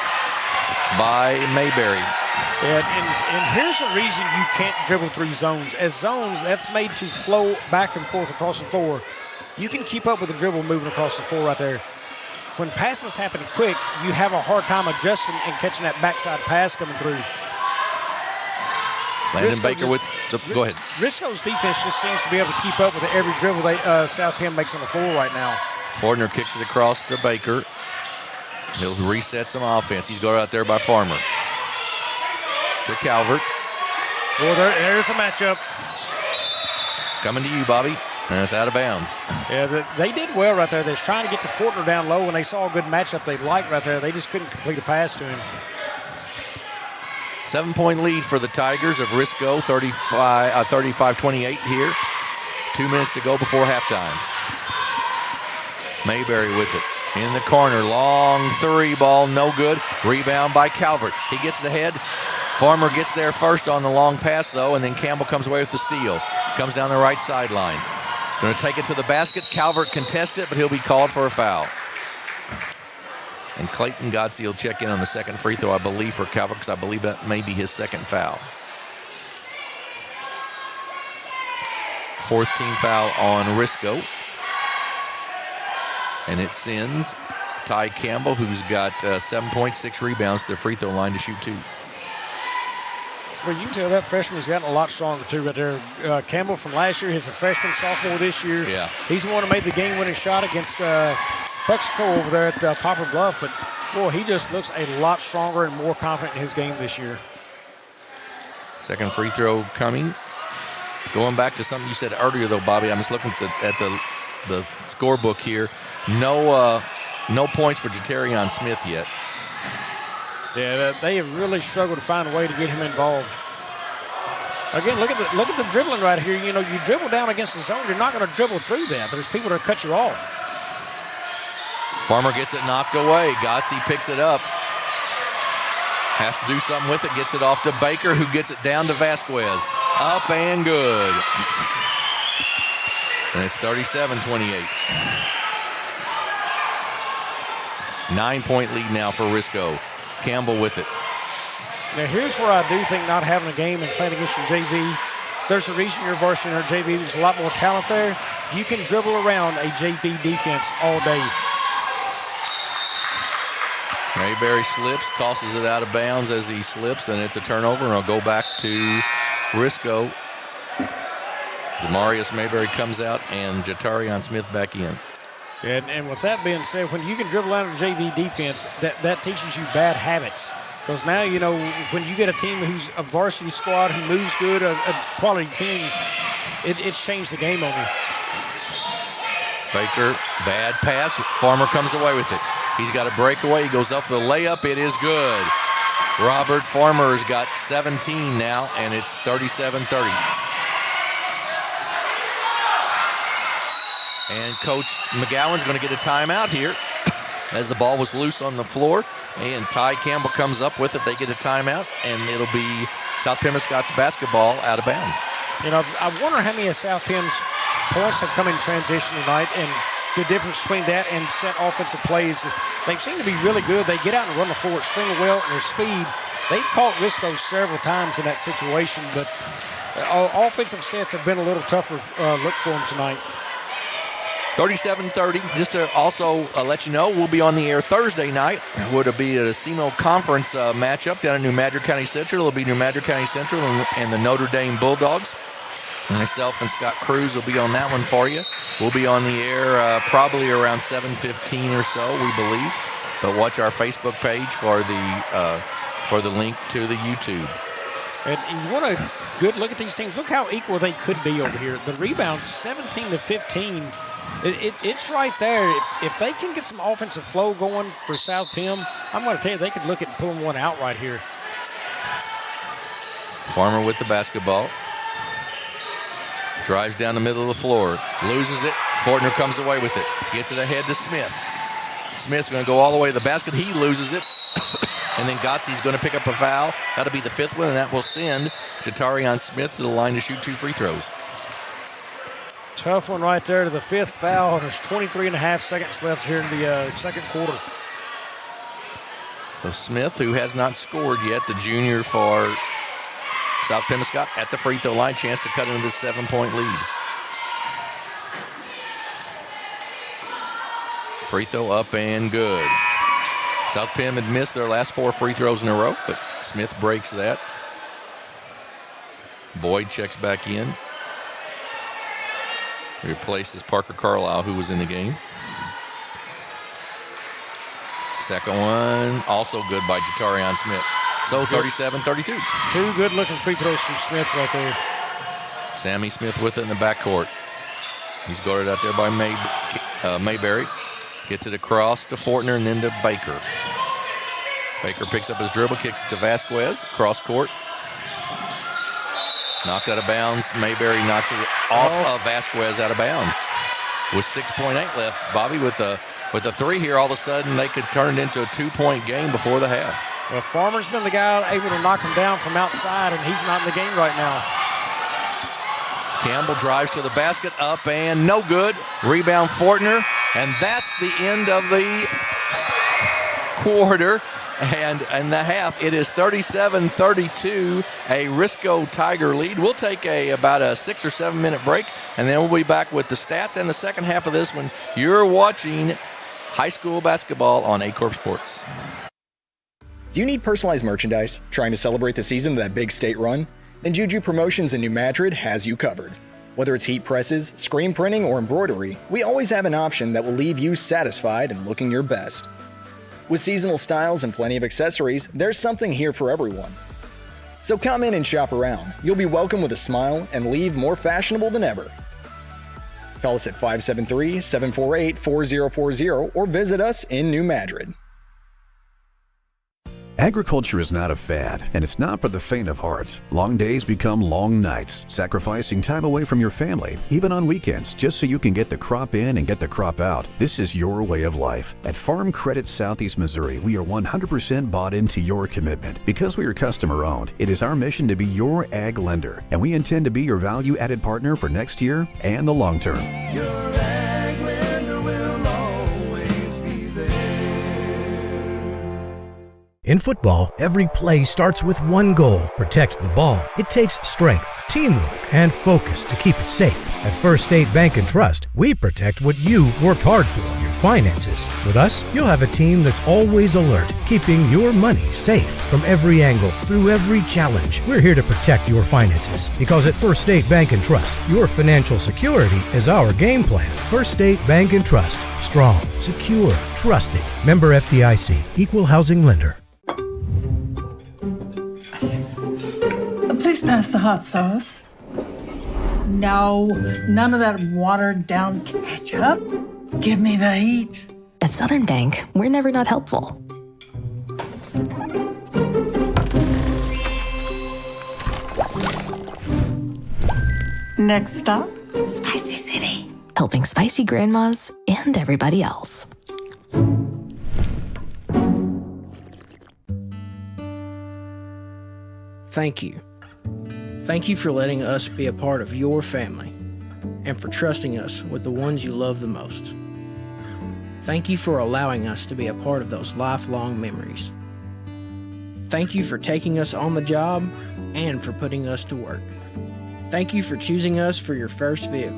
by Mayberry. And here's the reason you can't dribble through zones. As zones, that's made to flow back and forth across the floor. You can keep up with the dribble moving across the floor right there. When passes happen quick, you have a hard time adjusting and catching that backside pass coming through. Landon Baker with the, go ahead. Risco's defense just seems to be able to keep up with every dribble South Pem makes on the floor right now. Fordner kicks it across to Baker. He'll reset some offense. He's going out there by Farmer. To Calvert. Well, there's a matchup. Coming to you, Bobby. And it's out of bounds. Yeah, they did well right there. They was trying to get to Fortner down low. When they saw a good matchup they liked right there, they just couldn't complete a pass to him. 7-point lead for the Tigers of Risco, 35-28 here. 2 minutes to go before halftime. Mayberry with it. In the corner, long three ball, no good. Rebound by Calvert. He gets it ahead. Farmer gets there first on the long pass, though, and then Campbell comes away with the steal. Comes down the right sideline. Going to take it to the basket. Calvert contests it, but he'll be called for a foul. And Clayton Godsey will check in on the second free throw, I believe, for Calvert, because I believe that may be his second foul. Fourth team foul on Risco. And it sends Ty Campbell, who's got 7 points, 6 rebounds, to the free throw line to shoot 2. Well, you can tell that freshman's gotten a lot stronger, too, right there. Campbell from last year, he's a freshman, sophomore this year. Yeah. He's the one who made the game-winning shot against Bucksco over there at Poplar Bluff. But, boy, he just looks a lot stronger and more confident in his game this year. Second free throw coming. Going back to something you said earlier, though, Bobby, I'm just looking at the scorebook here. No points for Jaterion Smith yet. Yeah, they have really struggled to find a way to get him involved. Again, look at the dribbling right here. You dribble down against the zone, you're not going to dribble through that. There's people that cut you off. Farmer gets it knocked away. Godsey picks it up. Has to do something with it. Gets it off to Baker, who gets it down to Vasquez. Up and good. And it's 37-28. 9-point lead now for Risco. Campbell with it. Now here's where I do think not having a game and playing against your JV, there's a reason you're varsity in our JV. There's a lot more talent there. You can dribble around a JV defense all day. Mayberry slips, tosses it out of bounds as he slips, and it's a turnover, and it'll go back to Risco. Demarius Mayberry comes out, and Jatarion Smith back in. Yeah, and with that being said, when you can dribble out of the JV defense, that teaches you bad habits. Because now, when you get a team who's a varsity squad who moves good, a quality team, it's changed the game on you. Baker, bad pass. Farmer comes away with it. He's got a breakaway. He goes up for the layup. It is good. Robert Farmer's got 17 now, and it's 37-30. And Coach McGowan's going to get a timeout here as the ball was loose on the floor. And Ty Campbell comes up with it. They get a timeout, and it'll be South Pemiscot's basketball out of bounds. You know, I wonder how many of South Pim's points have come in transition tonight, and the difference between that and set offensive plays. They seem to be really good. They get out and run the floor extremely well, and their speed. They've caught Risco several times in that situation, but offensive sets have been a little tougher look for them tonight. 37-30. Just to also let you know, we'll be on the air Thursday night. Would be a SEMO conference matchup down in New Madrid County Central. It'll be New Madrid County Central and the Notre Dame Bulldogs. Myself and Scott Cruz will be on that one for you. We'll be on the air probably around 7:15 or so, we believe. But watch our Facebook page for the link to the YouTube. And you want a good look at these teams. Look how equal they could be over here. The rebound, 17-15. It's right there. If they can get some offensive flow going for South Pim, I'm going to tell you, they could look at pulling one out right here. Farmer with the basketball. Drives down the middle of the floor. Loses it. Fortner comes away with it. Gets it ahead to Smith. Smith's going to go all the way to the basket. He loses it. And then Gotzi's going to pick up a foul. That'll be the fifth one, and that will send Jatarion Smith to the line to shoot 2 free throws. Tough one right there to the fifth foul. There's 23.5 seconds left here in the second quarter. So Smith, who has not scored yet, the junior for South Pemiscot, at the free throw line, chance to cut into this 7-point lead. Free throw up and good. South Pim had missed their last 4 free throws in a row, but Smith breaks that. Boyd checks back in. Replaces Parker Carlisle, who was in the game. Second one, also good by Jatarion Smith. So 37-32. 2 good-looking free throws from Smith right there. Sammy Smith with it in the backcourt. He's guarded out there by Mayberry. Gets it across to Fortner and then to Baker. Baker picks up his dribble, kicks it to Vasquez, cross court. Knocked out of bounds. Mayberry knocks it off of Vasquez out of bounds. With 6.8 left, Bobby with a 3 here, all of a sudden they could turn it into a 2-point game before the half. Well, Farmer's been the guy able to knock him down from outside, and he's not in the game right now. Campbell drives to the basket, up and no good. Rebound Fortner, and that's the end of the quarter and the half. It is 37-32, a Risco Tiger lead. We'll take about a 6 or 7 minute break, and then we'll be back with the stats and the second half of this one. You're watching high school basketball on Aycorp Sports. Do you need personalized merchandise? Trying to celebrate the season of that big state run? Then Juju Promotions in New Madrid has you covered. Whether it's heat presses, screen printing, or embroidery, we always have an option that will leave you satisfied and looking your best. With seasonal styles and plenty of accessories, there's something here for everyone. So come in and shop around. You'll be welcome with a smile and leave more fashionable than ever. Call us at 573-748-4040 or visit us in New Madrid. Agriculture is not a fad, and it's not for the faint of heart. Long days become long nights, sacrificing time away from your family, even on weekends, just so you can get the crop in and get the crop out. This is your way of life. At Farm Credit Southeast Missouri, we are 100% bought into your commitment. Because we are customer-owned, it is our mission to be your ag lender, and we intend to be your value-added partner for next year and the long term. Your ag lender will always be there. In football, every play starts with one goal: protect the ball. It takes strength, teamwork, and focus to keep it safe. At First State Bank and Trust, we protect what you worked hard for, your finances. With us, you'll have a team that's always alert, keeping your money safe from every angle, through every challenge. We're here to protect your finances, because at First State Bank and Trust, your financial security is our game plan. First State Bank and Trust. Strong, secure, trusted. Member FDIC. Equal housing lender. Please pass the hot sauce. No, none of that watered down ketchup. Give me the heat. At Southern Bank, we're never not helpful. Next stop, Spicy City. Helping spicy grandmas and everybody else. Thank you. Thank you for letting us be a part of your family and for trusting us with the ones you love the most. Thank you for allowing us to be a part of those lifelong memories. Thank you for taking us on the job and for putting us to work. Thank you for choosing us for your first vehicle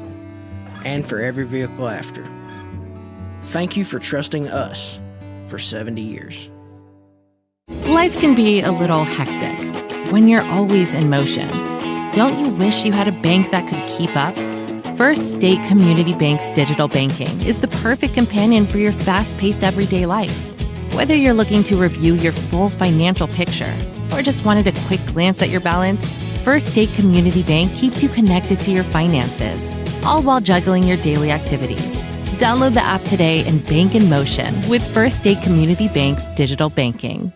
and for every vehicle after. Thank you for trusting us for 70 years. Life can be a little hectic when you're always in motion. Don't you wish you had a bank that could keep up? First State Community Bank's digital banking is the perfect companion for your fast-paced everyday life. Whether you're looking to review your full financial picture or just wanted a quick glance at your balance, First State Community Bank keeps you connected to your finances, all while juggling your daily activities. Download the app today and bank in motion with First State Community Bank's digital banking.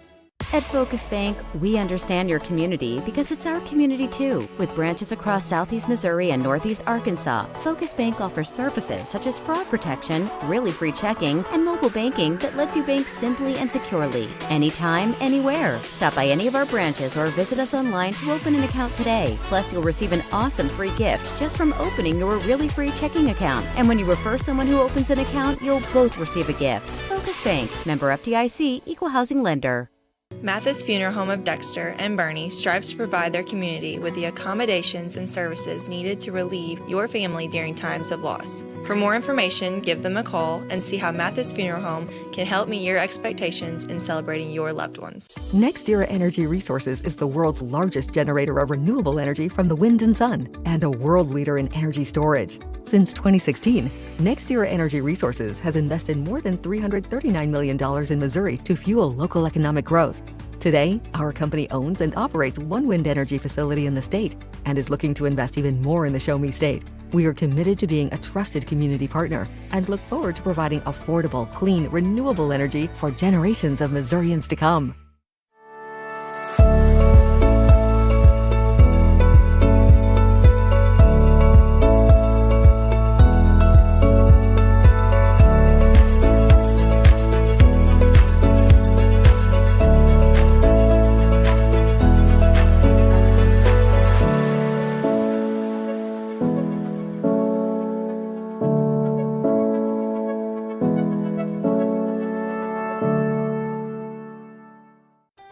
At Focus Bank, we understand your community because it's our community too. With branches across Southeast Missouri and Northeast Arkansas, Focus Bank offers services such as fraud protection, really free checking, and mobile banking that lets you bank simply and securely, anytime, anywhere. Stop by any of our branches or visit us online to open an account today. Plus, you'll receive an awesome free gift just from opening your really free checking account. And when you refer someone who opens an account, you'll both receive a gift. Focus Bank, member FDIC, equal housing lender. Mathis Funeral Home of Dexter and Bernie strives to provide their community with the accommodations and services needed to relieve your family during times of loss. For more information, give them a call and see how Mathis Funeral Home can help meet your expectations in celebrating your loved ones. NextEra Energy Resources is the world's largest generator of renewable energy from the wind and sun, and a world leader in energy storage. Since 2016, NextEra Energy Resources has invested more than $339 million in Missouri to fuel local economic growth. Today, our company owns and operates one wind energy facility in the state and is looking to invest even more in the Show Me State. We are committed to being a trusted community partner and look forward to providing affordable, clean, renewable energy for generations of Missourians to come.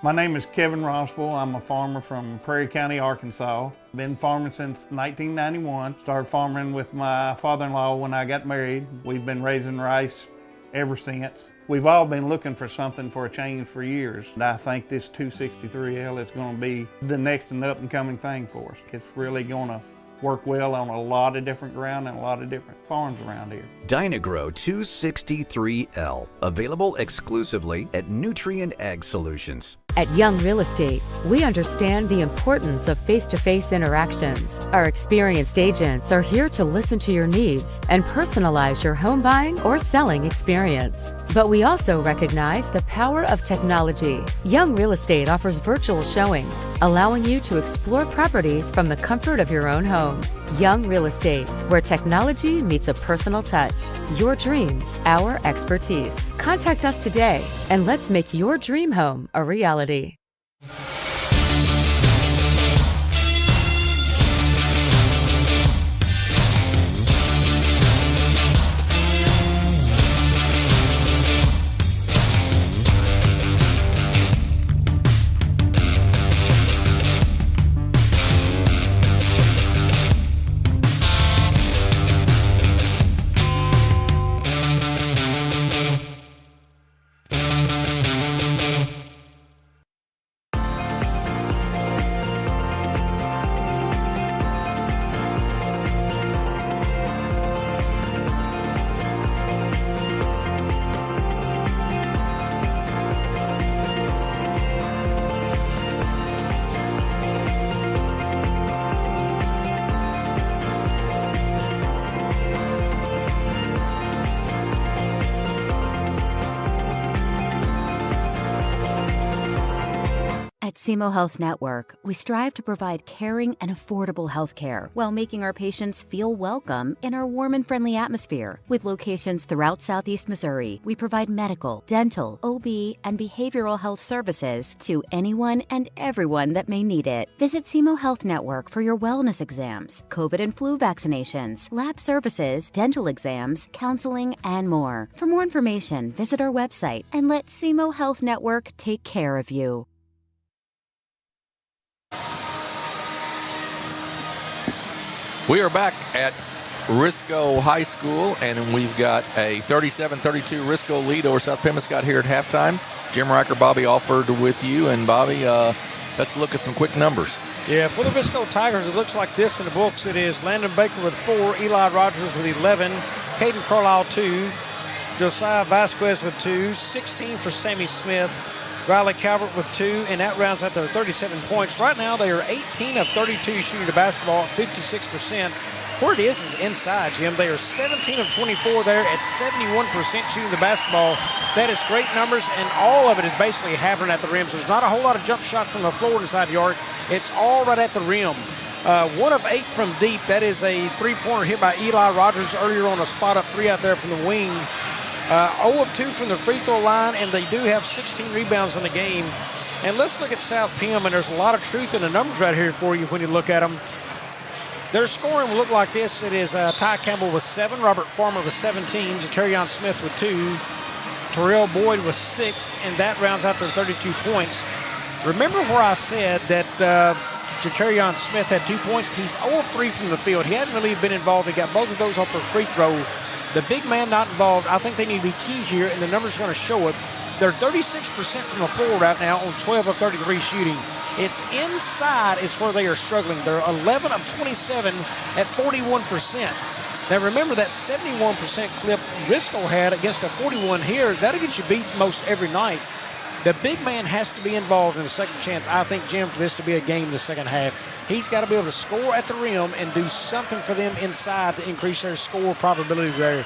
My name is Kevin Rossville. I'm a farmer from Prairie County, Arkansas. Been farming since 1991. Started farming with my father-in-law when I got married. We've been raising rice ever since. We've all been looking for something for a change for years. And I think this 263L is going to be the next and up and coming thing for us. It's really going to work well on a lot of different ground and a lot of different farms around here. Dynagro 263L, available exclusively at Nutrient Ag Solutions. At Young Real Estate, we understand the importance of face-to-face interactions. Our experienced agents are here to listen to your needs and personalize your home buying or selling experience. But we also recognize the power of technology. Young Real Estate offers virtual showings, allowing you to explore properties from the comfort of your own home. Young Real Estate, where technology meets a personal touch. Your dreams, our expertise. Contact us today and let's make your dream home a reality. At SEMO Health Network, we strive to provide caring and affordable health care while making our patients feel welcome in our warm and friendly atmosphere. With locations throughout Southeast Missouri, we provide medical, dental, OB, and behavioral health services to anyone and everyone that may need it. Visit SEMO Health Network for your wellness exams, COVID and flu vaccinations, lab services, dental exams, counseling, and more. For more information, visit our website and let SEMO Health Network take care of you. We are back at Risco High School, and we've got a 37-32 Risco lead over South Pemiscot here at halftime. Jim Riker, Bobby Alford with you. And Bobby, let's look at some quick numbers. Yeah, for the Risco Tigers, it looks like this in the books. It is Landon Baker with 4, Eli Rogers with 11, Caden Carlisle 2, Josiah Vasquez with 2, 16 for Sammy Smith, Riley Calvert with 2, and that rounds out their 37 points. Right now, they are 18 of 32 shooting the basketball at 56%. Where it is inside, Jim. They are 17 of 24 there at 71% shooting the basketball. That is great numbers, and all of it is basically happening at the rim. So there's not a whole lot of jump shots from the floor inside the arc. It's all right at the rim. 1 of 8 from deep. That is a three-pointer hit by Eli Rogers earlier on a spot-up 3 out there from the wing. 0 of 2 from the free throw line, and they do have 16 rebounds in the game. And let's look at South Pem, and there's a lot of truth in the numbers right here for you when you look at them. Their scoring will look like this. It is Ty Campbell with 7, Robert Farmer with 17, Jaterion Smith with 2, Terrell Boyd with 6, and that rounds out their 32 points. Remember where I said that Jaterion Smith had 2 points? He's 0 of 3 from the field. He hadn't really been involved. He got both of those off for free throw. The big man not involved. I think they need to be key here, and the numbers are going to show it. They're 36% from the floor right now on 12 of 33 shooting. It's inside is where they are struggling. They're 11 of 27 at 41%. Now remember that 71% clip Risco had against a 41 here. That'll get you beat most every night. The big man has to be involved in the second chance, I think, Jim, for this to be a game in the second half. He's got to be able to score at the rim and do something for them inside to increase their score probability there.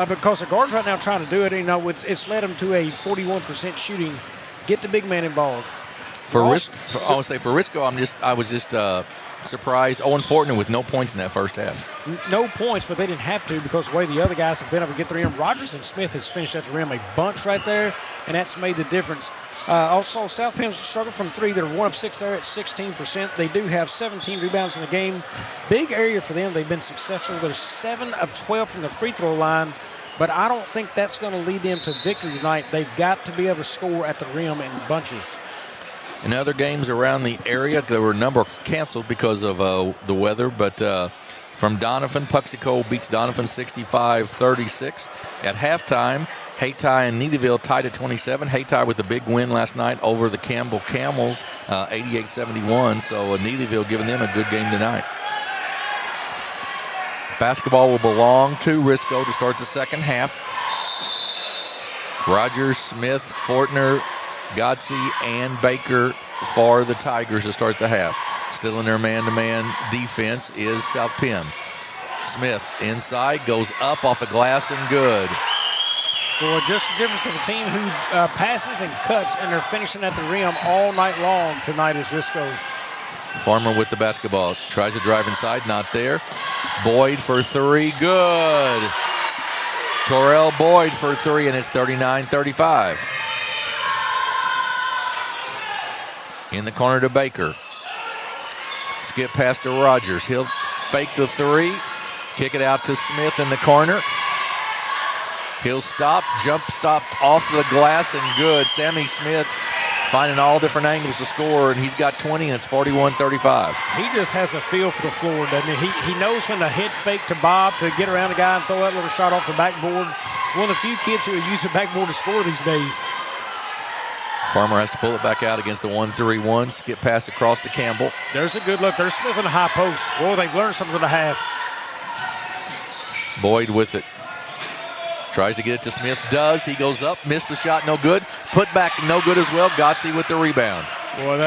Because the guards right now trying to do it, it's led them to a 41% shooting. Get the big man involved. For Risco, I was just surprised. Owen Fortner with no points in that first half. No points, but they didn't have to because the way the other guys have been able to get the rim. Rogers and Smith has finished at the rim a bunch right there, and that's made the difference. Also, South Pem's struggled from 3. They're 1 of 6 there at 16%. They do have 17 rebounds in the game. Big area for them. They've been successful. They're 7 of 12 from the free throw line, but I don't think that's going to lead them to victory tonight. They've got to be able to score at the rim in bunches. In other games around the area, there were a number canceled because of the weather, but from Donovan, Puxico beats Donovan 65-36. At halftime, Hayti and Neelyville tied at 27. Hayti with a big win last night over the Campbell Camels, 88-71, so Neelyville giving them a good game tonight. Basketball will belong to Risco to start the second half. Rogers, Smith, Fortner, Godsey, and Baker for the Tigers to start the half. Still in their man-to-man defense is South Pem. Smith inside, goes up off the glass and good. Boy, just the difference of a team who passes and cuts, and they're finishing at the rim all night long tonight is Risco. Farmer with the basketball. Tries to drive inside, not there. Boyd for 3, good. Terrell Boyd for 3, and it's 39-35. In the corner to Baker. Skip pass to Rogers. He'll fake the 3. Kick it out to Smith in the corner. He'll stop, jump stop off the glass and good. Sammy Smith finding all different angles to score, and he's got 20, and it's 41-35. He just has a feel for the floor, doesn't he? He knows when to head fake to Bob to get around the guy and throw that little shot off the backboard. One of the few kids who use the backboard to score these days. Farmer has to pull it back out against the 1-3-1. Skip pass across to Campbell. There's a good look. There's Smith in the high post. Boy, they've learned something in the half. Boyd with it. Tries to get it to Smith. Does. He goes up. Missed the shot. No good. Put back. No good as well. Godsey with the rebound. Boy,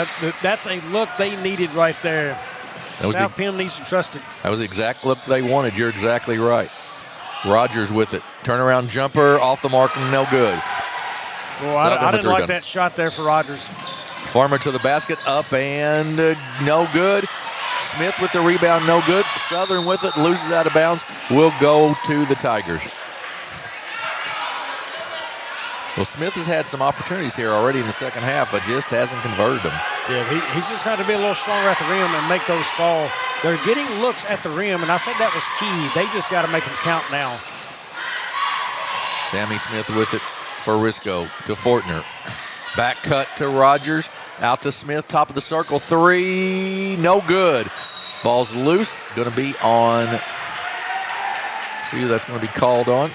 that's a look they needed right there. South Pem needs to trust it. That was the exact look they wanted. You're exactly right. Rogers with it. Turnaround jumper. Off the mark. No good. Well, I didn't like that shot there for Rogers. Farmer to the basket, up and no good. Smith with the rebound, no good. Southern with it, loses out of bounds, will go to the Tigers. Well, Smith has had some opportunities here already in the second half, but just hasn't converted them. Yeah, he's just got to be a little stronger at the rim and make those fall. They're getting looks at the rim, and I said that was key. They just got to make them count now. Sammy Smith with it for Risco to Fortner. Back cut to Rogers, out to Smith, top of the circle, three, no good. Ball's loose, going to be on, see who that's going to be called on. I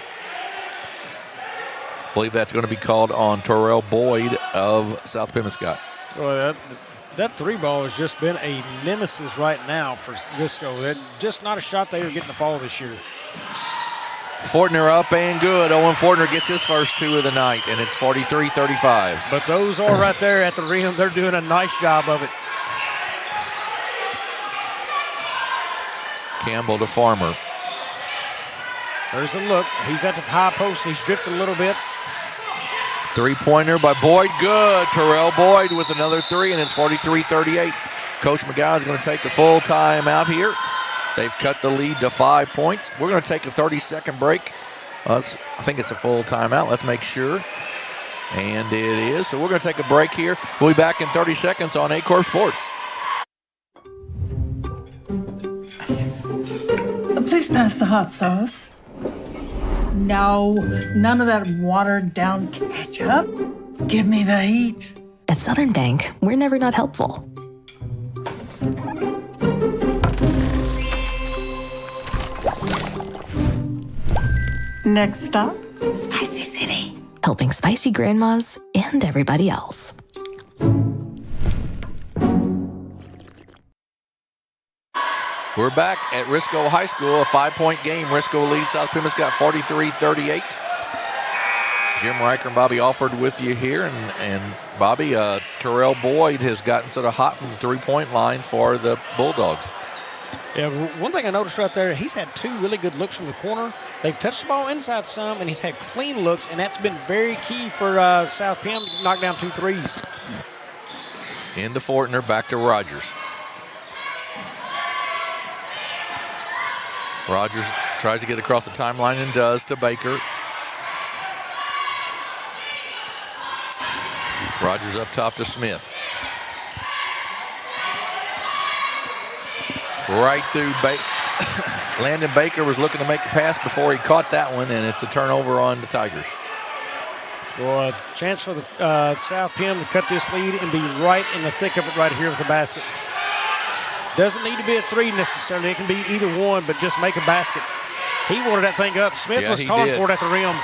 believe that's going to be called on Terrell Boyd of South Pemiscot. Well, that three ball has just been a nemesis right now for Risco. That's just not a shot they are getting to fall this year. Fortner up and good. Owen Fortner gets his first two of the night, and it's 43-35. But those are right there at the rim. They're doing a nice job of it. Campbell to Farmer. There's a look. He's at the high post. He's drifted a little bit. Three-pointer by Boyd, good. Terrell Boyd with another three, and it's 43-38. Coach McGowan is going to take the full time out here. They've cut the lead to 5 points. We're going to take a 30-second break. I think it's a full timeout. Let's make sure. And it is. So we're going to take a break here. We'll be back in 30 seconds on Aycorp Sports. Please pass the hot sauce. No, none of that watered down ketchup. Give me the heat. At Southern Bank, we're never not helpful. Next stop, Spicy City. Helping spicy grandmas and everybody else. We're back at Risco High School, a 5-point game. Risco leads South Pemiscot 43-38. Jim Riker and Bobby Alford with you here. And Bobby, Terrell Boyd has gotten sort of hot from the three-point line for the Bulldogs. Yeah, one thing I noticed right there, he's had two really good looks from the corner. They've touched the ball inside some, and he's had clean looks, and that's been very key for South Pem to knock down 2 threes. Into Fortner, back to Rogers. Rogers tries to get across the timeline and does to Baker. Rogers up top to Smith. Right through Baker. Landon Baker was looking to make the pass before he caught that one, and it's a turnover on the Tigers. Well, a chance for the South Pem to cut this lead and be right in the thick of it right here with the basket. Doesn't need to be a three necessarily. It can be either one, but just make a basket. He wanted that thing up. Smith was calling for it at the rim.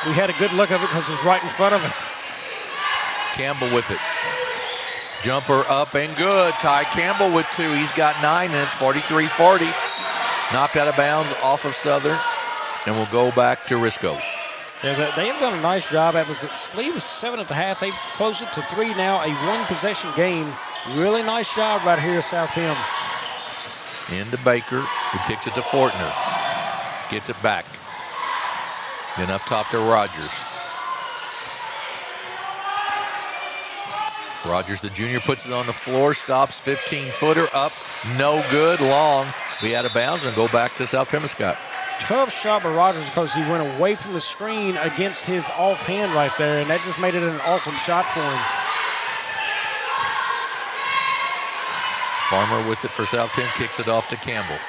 We had a good look of it because it was right in front of us. Campbell with it. Jumper up and good. Ty Campbell with 2. He's got 9, and it's 43-40. Knocked out of bounds off of Southern, and we'll go back to Risco. Yeah, they have done a nice job. Sleeve was 7 at the half. They've closed it to 3 now, a one-possession game. Really nice job right here at South Pem. Into Baker, who kicks it to Fortner. Gets it back. Then up top to Rogers. Rogers, the junior, puts it on the floor, stops, 15-footer up, no good, long. Be out of bounds and go back to South Pemiscot. Tough shot by Rogers because he went away from the screen against his offhand right there, and that just made it an awkward shot for him. Farmer with it for South Penn, kicks it off to Campbell.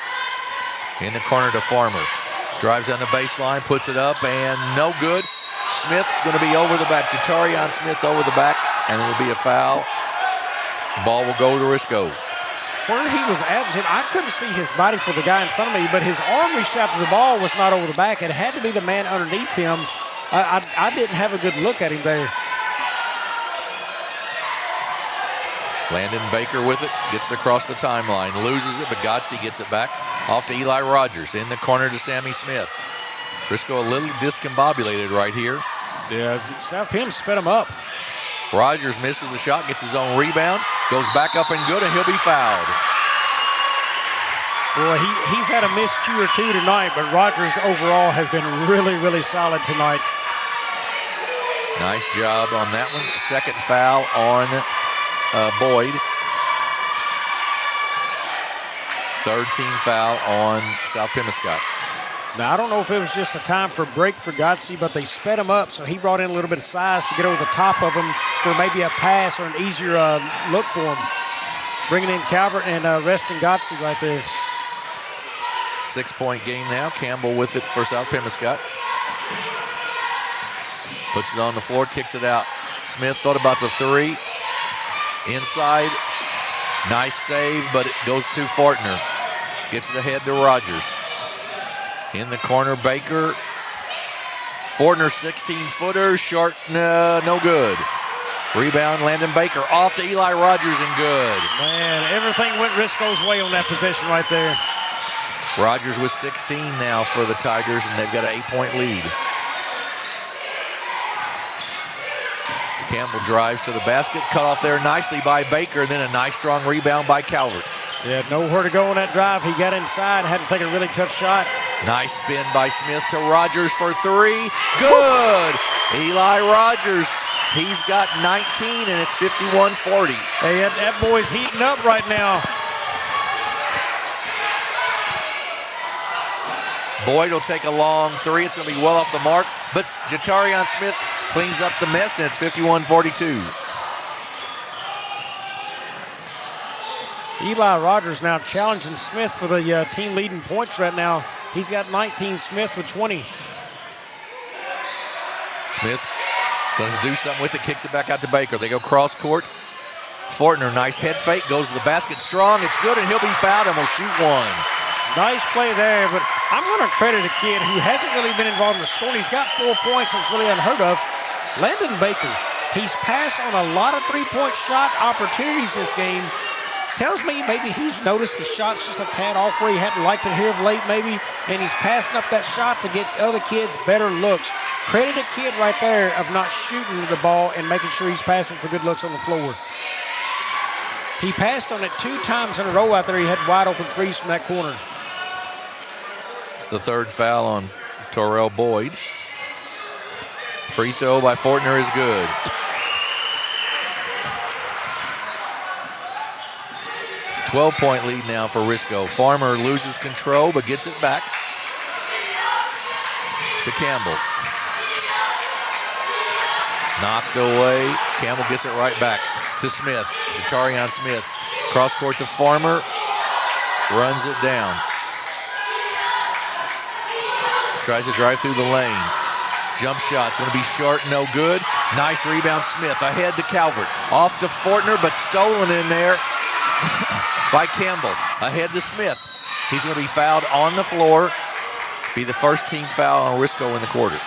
In the corner to Farmer. Drives down the baseline, puts it up, and no good. Smith's going to be over the back. Jatarion Smith over the back, and it'll be a foul. Ball will go to Risco. Where he was at, Jim, I couldn't see his body for the guy in front of me, but his arm reached out to the ball was not over the back. It had to be the man underneath him. I didn't have a good look at him there. Landon Baker with it, gets it across the timeline, loses it, but Gotze gets it back. Off to Eli Rogers, in the corner to Sammy Smith. Risco a little discombobulated right here. Yeah, South Pem sped him up. Rogers misses the shot, gets his own rebound, goes back up and good, and he'll be fouled. Boy, he's had a miscue or two tonight, but Rogers overall has been really, really solid tonight. Nice job on that one. Second foul on Boyd. Third team foul on South Pemiscot. Now, I don't know if it was just a time for break for Gotze, but they sped him up, so he brought in a little bit of size to get over the top of him for maybe a pass or an easier look for him. Bringing in Calvert and resting Gotze right there. 6-point game now. Campbell with it for South Pemiscot. Puts it on the floor, kicks it out. Smith thought about the three. Inside. Nice save, but it goes to Fortner. Gets it ahead to Rogers. In the corner, Baker. Fortner, 16-footer, short, no good. Rebound, Landon Baker off to Eli Rogers and good. Man, everything went Risco's way on that possession right there. Rogers with 16 now for the Tigers, and they've got an 8-point lead. Campbell drives to the basket, cut off there nicely by Baker, and then a nice strong rebound by Calvert. Yeah, nowhere to go on that drive. He got inside, had to take a really tough shot. Nice spin by Smith to Rogers for three. Good! Eli Rogers, he's got 19, and it's 51-40. Hey, that boy's heating up right now. Boyd will take a long three. It's going to be well off the mark, but Jatarion Smith cleans up the mess, and it's 51-42. Eli Rogers now challenging Smith for the team leading points right now. He's got 19, Smith with 20. Smith going to do something with it, kicks it back out to Baker. They go cross court. Fortner, nice head fake, goes to the basket strong. It's good, and he'll be fouled and will shoot one. Nice play there, but I'm going to credit a kid who hasn't really been involved in the scoring. He's got 4 points, and it's really unheard of. Landon Baker, he's passed on a lot of three-point shot opportunities this game. Tells me maybe he's noticed the shot's just a tad off where he hadn't liked it here of late maybe, and he's passing up that shot to get other kids better looks. Credit a kid right there of not shooting the ball and making sure he's passing for good looks on the floor. He passed on it 2 times in a row out there. He had wide open threes from that corner. It's the third foul on Terrell Boyd. Free throw by Fortner is good. A 12-point lead now for Risco. Farmer loses control but gets it back to Campbell. Knocked away. Campbell gets it right back to Smith. Jatarion Smith. Cross court to Farmer. Runs it down. Tries to drive through the lane. Jump shot's going to be short, no good. Nice rebound, Smith ahead to Calvert. Off to Fortner, but stolen in there by Campbell. Ahead to Smith. He's going to be fouled on the floor. Be the first team foul on Risco in the quarter.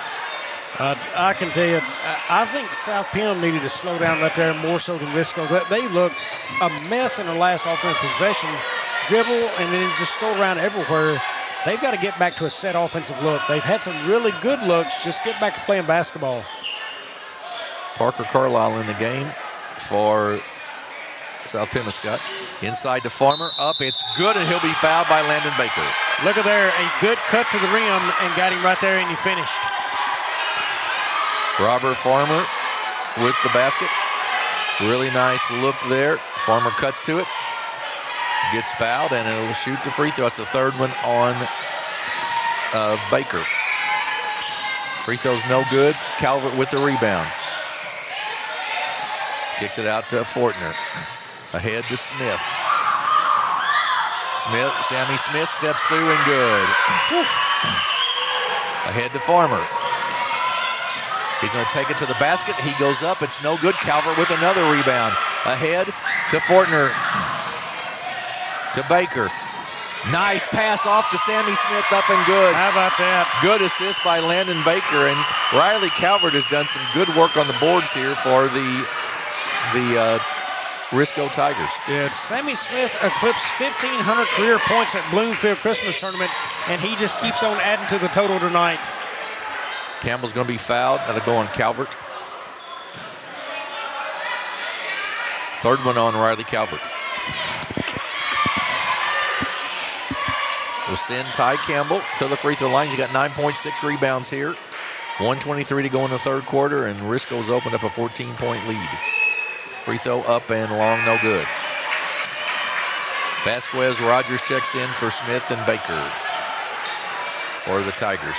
I can tell you, I think South Pem needed to slow down right there more so than Risco. They looked a mess in their last offensive possession. Dribble and then just go around everywhere. They've got to get back to a set offensive look. They've had some really good looks. Just get back to playing basketball. Parker Carlisle in the game for South Pemiscot. Inside to Farmer. Up, it's good, and he'll be fouled by Landon Baker. Look at there, a good cut to the rim and got him right there, and he finished. Robert Farmer with the basket. Really nice look there. Farmer cuts to it. Gets fouled, and it'll shoot the free throw. That's the third one on Baker. Free throw's no good. Calvert with the rebound. Kicks it out to Fortner. Ahead to Smith. Sammy Smith steps through and good. Ahead to Farmer. He's going to take it to the basket. He goes up. It's no good. Calvert with another rebound. Ahead to Fortner. To Baker. Nice pass off to Sammy Smith, up and good. How about that? Good assist by Landon Baker, and Riley Calvert has done some good work on the boards here for the Risco Tigers. Yeah, Sammy Smith eclipsed 1,500 career points at Bloomfield Christmas Tournament, and he just keeps on adding to the total tonight. Campbell's going to be fouled. That'll go on Calvert. Third one on Riley Calvert. We'll send Ty Campbell to the free throw line. He's got 9.6 rebounds here. 1:23 to go in the third quarter, and Risco's opened up a 14-point lead. Free throw up and long, no good. Vasquez Rogers checks in for Smith and Baker for the Tigers.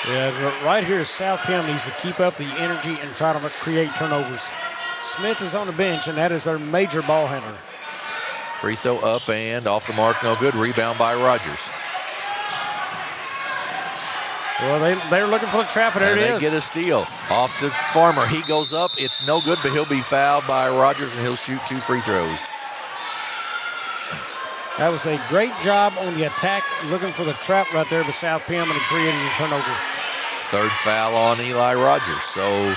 Yeah, right here, South Pem needs to keep up the energy and try to create turnovers. Smith is on the bench, and that is their major ball handler. Free throw up and off the mark, no good. Rebound by Rogers. Well, they're looking for the trap, and there it is. They get a steal. Off to Farmer. He goes up. It's no good, but he'll be fouled by Rogers, and he'll shoot 2 free throws. That was a great job on the attack, looking for the trap right there by South Pem, and creating a turnover. Third foul on Eli Rogers. So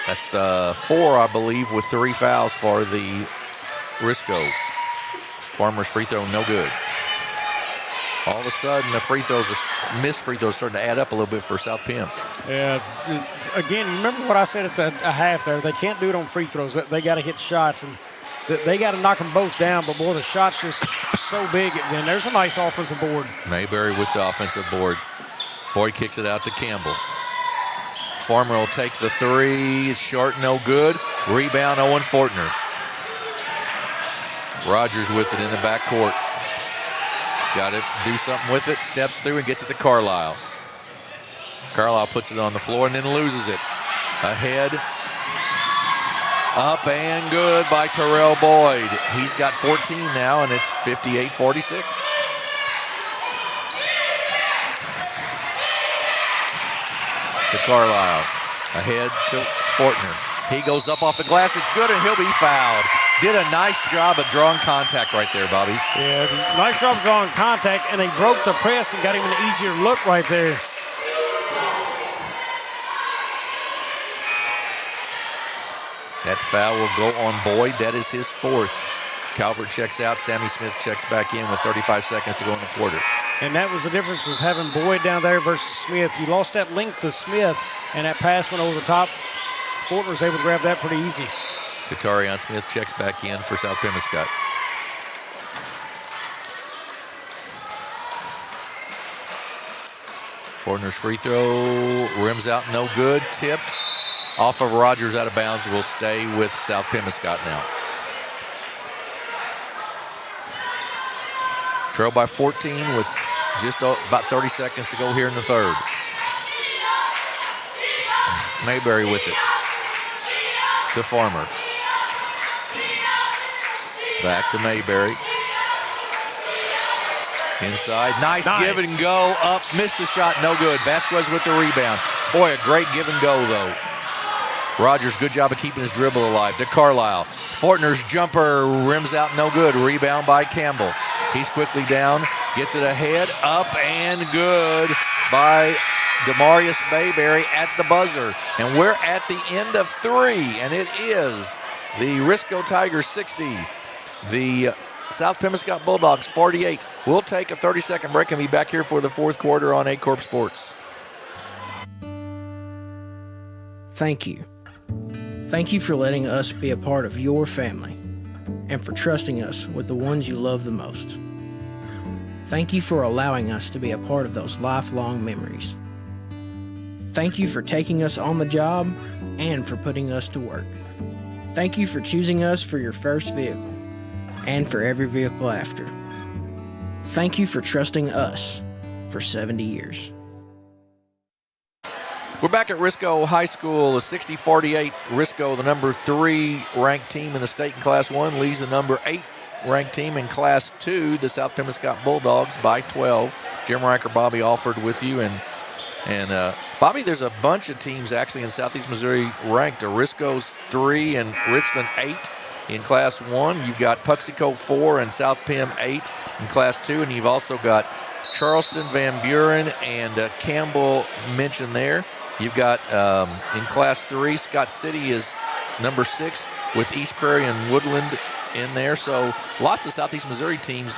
that's the 4, I believe, with 3 fouls for the Risco. Farmer's free throw, no good. All of a sudden, the missed free throws starting to add up a little bit for South Pem. Yeah, again, remember what I said at the half there. They can't do it on free throws. They got to hit shots, and they got to knock them both down. But, boy, the shot's just so big. And there's a nice offensive board. Mayberry with the offensive board. Boyd kicks it out to Campbell. Farmer will take the 3. It's short, no good. Rebound, Owen Fortner. Rogers with it in the backcourt. Got to do something with it. Steps through and gets it to Carlisle. Carlisle puts it on the floor and then loses it. Ahead. Up and good by Terrell Boyd. He's got 14 now, and it's 58-46. To Carlisle. Ahead to Fortner. He goes up off the glass. It's good, and he'll be fouled. Did a nice job of drawing contact right there, Bobby. Yeah, nice job of drawing contact, and they broke the press and got him an easier look right there. That foul will go on Boyd. That is his 4th. Calvert checks out. Sammy Smith checks back in with 35 seconds to go in the quarter. And that was the difference, was having Boyd down there versus Smith. You lost that length to Smith, and that pass went over the top. Fortner was able to grab that pretty easy. Katarion Smith checks back in for South Pemiscot. Fortner's free throw rims out, no good. Tipped off of Rogers, out of bounds. Will stay with South Pemiscot now. Trail by 14 with just about 30 seconds to go here in the third. Mayberry with it to Farmer. Back to Mayberry. Inside, nice give and go, up, missed the shot, no good. Vasquez with the rebound. Boy, a great give and go though. Rogers, good job of keeping his dribble alive. To Carlisle. Fortner's jumper rims out, no good. Rebound by Campbell. He's quickly down, gets it ahead, up and good by Demarius Mayberry at the buzzer. And we're at the end of 3, and it is the Risco Tigers 60, the South Pemiscot Bulldogs 48. We'll take a 30-second break and be back here for the 4th quarter on Aycorp Sports. Thank you. Thank you for letting us be a part of your family and for trusting us with the ones you love the most. Thank you for allowing us to be a part of those lifelong memories. Thank you for taking us on the job and for putting us to work. Thank you for choosing us for your first vehicle and for every vehicle after. Thank you for trusting us for 70 years. We're back at Risco High School, a 60-48. Risco, the number 3 ranked team in the state in Class 1, leads the number 8 ranked team in Class 2, the South Pemiscot Bulldogs, by 12. Jim Riker, Bobby Alford with you. And Bobby, there's a bunch of teams actually in Southeast Missouri ranked. Risco's 3 and Richland 8 in Class 1. You've got Puxico 4 and South Pem 8 in Class 2. And you've also got Charleston, Van Buren, and Campbell mentioned there. You've got in Class 3, Scott City is number 6 with East Prairie and Woodland in there. So lots of Southeast Missouri teams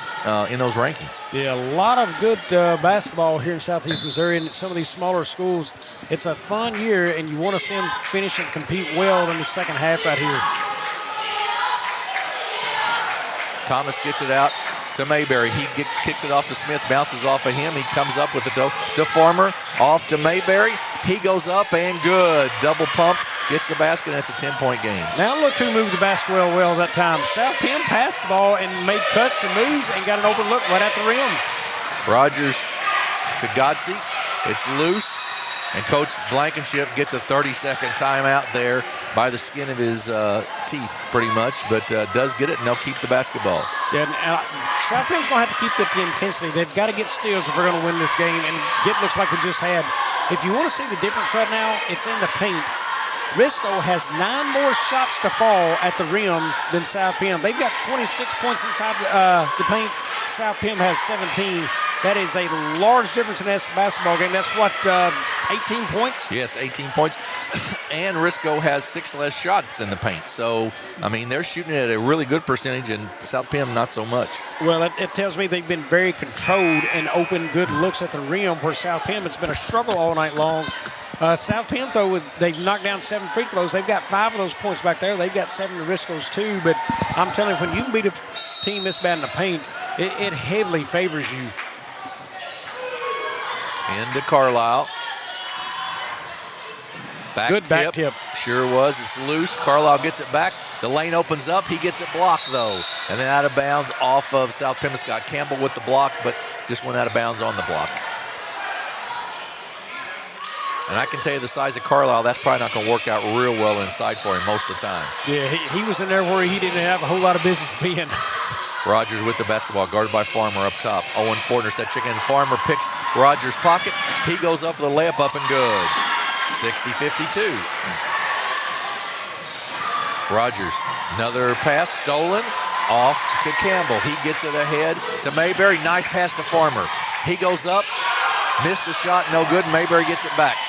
in those rankings. Yeah, a lot of good basketball here in Southeast Missouri and some of these smaller schools. It's a fun year, and you want to see them finish and compete well in the second half right here. Thomas gets it out to Mayberry. He kicks it off to Smith, bounces off of him. He comes up with the DeFarmer, off to Mayberry. He goes up and good. Double pump, gets the basket, and it's a 10-point game. Now look who moved the basketball well that time. South Pem passed the ball and made cuts and moves and got an open look right at the rim. Rogers to Godsey. It's loose. And Coach Blankenship gets a 30-second timeout there by the skin of his teeth, pretty much, but does get it, and they'll keep the basketball. Yeah, South Bend's going to have to keep the intensity. They've got to get steals if they're going to win this game, and get looks like they just had. If you want to see the difference right now, it's in the paint. Risco has 9 more shots to fall at the rim than South Pem. They've got 26 points inside the paint. South Pem has 17. That is a large difference in this basketball game. That's what, 18 points? Yes, 18 points. And Risco has 6 less shots in the paint. So, I mean, they're shooting at a really good percentage, and South Pem not so much. Well, it tells me they've been very controlled and open good looks at the rim, where South Pem, it's been a struggle all night long. South Pem, though, they've knocked down 7 free throws. They've got 5 of those points back there. They've got 7 to Risco's 2. But I'm telling you, when you can beat a team this bad in the paint, it heavily favors you. Into Carlisle. Good back tip. Sure was. It's loose. Carlisle gets it back. The lane opens up. He gets it blocked, though. And then out of bounds off of South Pemiscot. Campbell with the block, but just went out of bounds on the block. And I can tell you the size of Carlisle, that's probably not going to work out real well inside for him most of the time. Yeah, he was in there where he didn't have a whole lot of business being. Rogers with the basketball, guarded by Farmer up top. Owen Fortner's that chicken. Farmer picks Rogers' pocket. He goes up for the layup, up and good. 60-52. Rogers, another pass, stolen, off to Campbell. He gets it ahead to Mayberry. Nice pass to Farmer. He goes up, missed the shot, no good. Mayberry gets it back.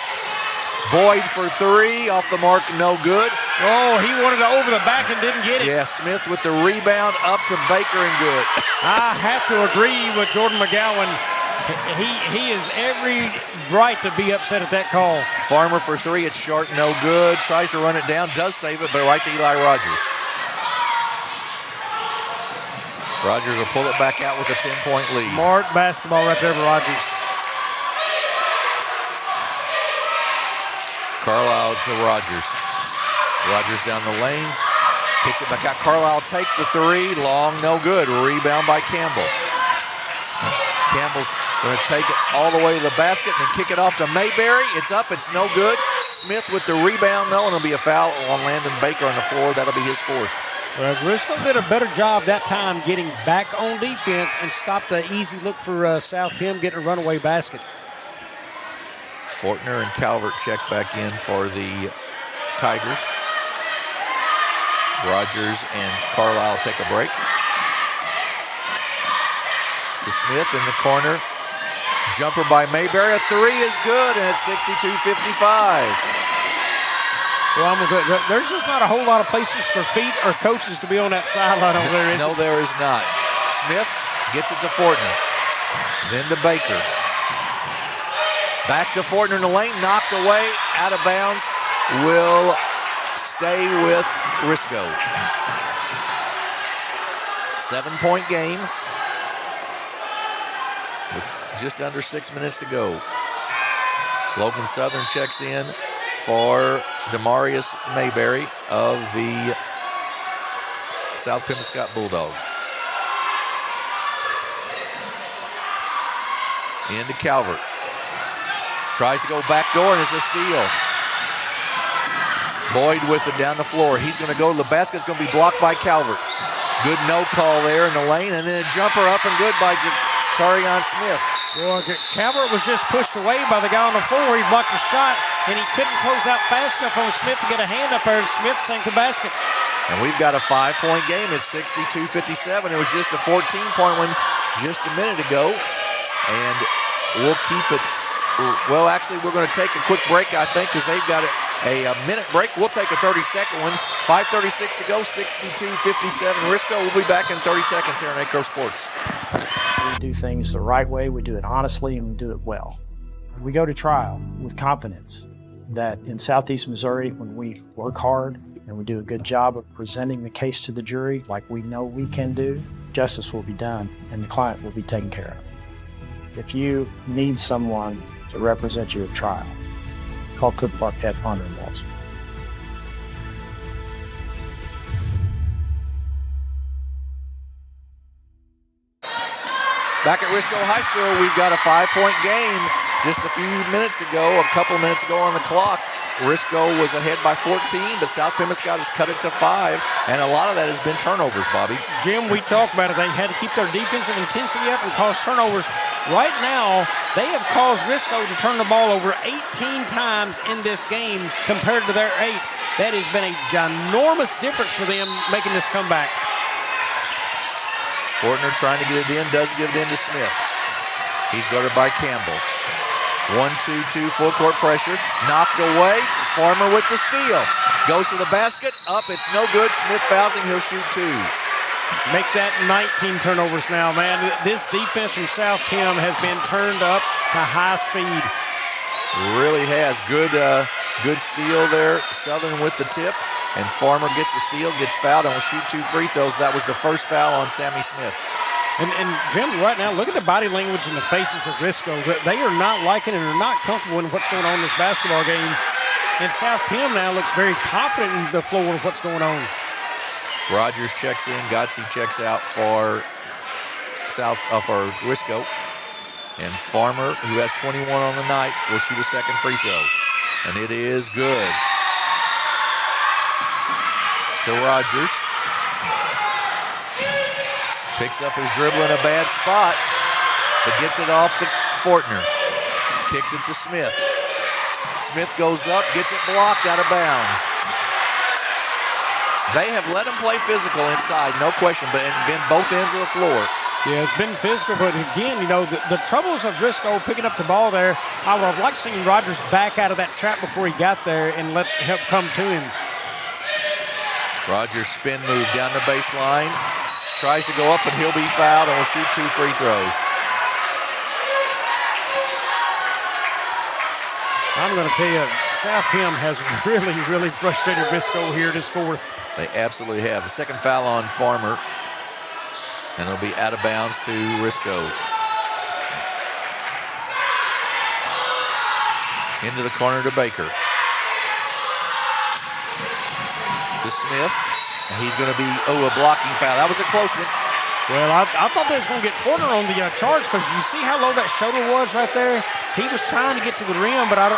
Boyd for 3, off the mark, no good. Oh, he wanted to over the back and didn't get it. Yeah, Smith with the rebound, up to Baker and good. I have to agree with Jordan McGowan. He is every right to be upset at that call. Farmer for 3, it's short, no good. Tries to run it down, does save it, but right to Eli Rogers. Rogers will pull it back out with a 10-point lead. Smart basketball right there for Rogers. Carlisle to Rogers. Rogers down the lane, kicks it back out. Carlisle take the 3, long, no good. Rebound by Campbell. Campbell's going to take it all the way to the basket and then kick it off to Mayberry. It's up, it's no good. Smith with the rebound, no, and it'll be a foul on Landon Baker on the floor. That'll be his 4th. Well, Risco did a better job that time getting back on defense and stopped the easy look for South Pem getting a runaway basket. Fortner and Calvert check back in for the Tigers. Rogers and Carlisle take a break. To Smith in the corner. Jumper by Mayberry. A 3 is good, and it's 62-55. Well, there's just not a whole lot of places for feet or coaches to be on that sideline over there, is No, it? there is not. Smith gets it to Fortner. Then to Baker. Back to Fortner in the lane, knocked away, out of bounds, will stay with Risco. 7-point game with just under 6 minutes to go. Logan Southern checks in for Demarius Mayberry of the South Pemiscot Bulldogs. Into Calvert. Tries to go back door, and it's a steal. Boyd with it down the floor. He's going to go to the basket. It's going to be blocked by Calvert. Good no call there in the lane, and then a jumper up and good by Tarion Smith. Well, Calvert was just pushed away by the guy on the floor. He blocked the shot, and he couldn't close out fast enough on Smith to get a hand up there, and Smith sank the basket. And we've got a 5-point game. It's 62-57. It was just a 14-point one just a minute ago, and we'll keep it. Well, actually, we're going to take a quick break, I think, because they've got a minute break. We'll take a 30-second one. 5:36 to go, 62-57. Risco will be back in 30 seconds here on Aycorp Sports. We do things the right way, we do it honestly, and we do it well. We go to trial with confidence that in Southeast Missouri, when we work hard and we do a good job of presenting the case to the jury like we know we can do, justice will be done and the client will be taken care of. If you need someone to represent you at trial, call Cook Park Pet Ponder and Walls. Back at Risco High School, we've got a 5-point game. Just a few minutes ago, a couple minutes ago on the clock, Risco was ahead by 14, but South Pemiscot has cut it to 5, and a lot of that has been turnovers, Bobby. Jim, we talked about it. They had to keep their defensive intensity up and cause turnovers. Right now, they have caused Risco to turn the ball over 18 times in this game compared to their 8. That has been a ginormous difference for them making this comeback. Fortner trying to get it in, does give it in to Smith. He's guarded by Campbell. 1-2-2, full court pressure, knocked away. Farmer with the steal. Goes to the basket, up, it's no good. Smith fouls him, he'll shoot 2. Make that 19 turnovers now, man. This defense from South Pem has been turned up to high speed. Really has. Good steal there. Southern with the tip. And Farmer gets the steal, gets fouled, and will shoot 2 free throws. That was the first foul on Sammy Smith. And Jim, right now, look at the body language in the faces of Risco. They are not liking it and are not comfortable in what's going on in this basketball game. And South Pem now looks very confident in the floor of what's going on. Rogers checks in. Gotze checks out for Risco. And Farmer, who has 21 on the night, will shoot a second free throw. And it is good. To Rogers. Picks up his dribble in a bad spot, but gets it off to Fortner. Kicks it to Smith. Smith goes up, gets it blocked out of bounds. They have let him play physical inside, no question, but it's been both ends of the floor. Yeah, it's been physical, but again, you know, the troubles of Risco picking up the ball there, I would have liked seeing Rogers back out of that trap before he got there and let help come to him. Rogers spin move down the baseline. Tries to go up and he'll be fouled and will shoot 2 free throws. I'm going to tell you, South Pem has really frustrated Risco here this fourth. They absolutely have. The second foul on Farmer. And it'll be out of bounds to Risco. Into the corner to Baker. To Smith. And he's going to be, a blocking foul. That was a close one. Well, I thought they was going to get Fortner on the charge because you see how low that shoulder was right there? He was trying to get to the rim, but I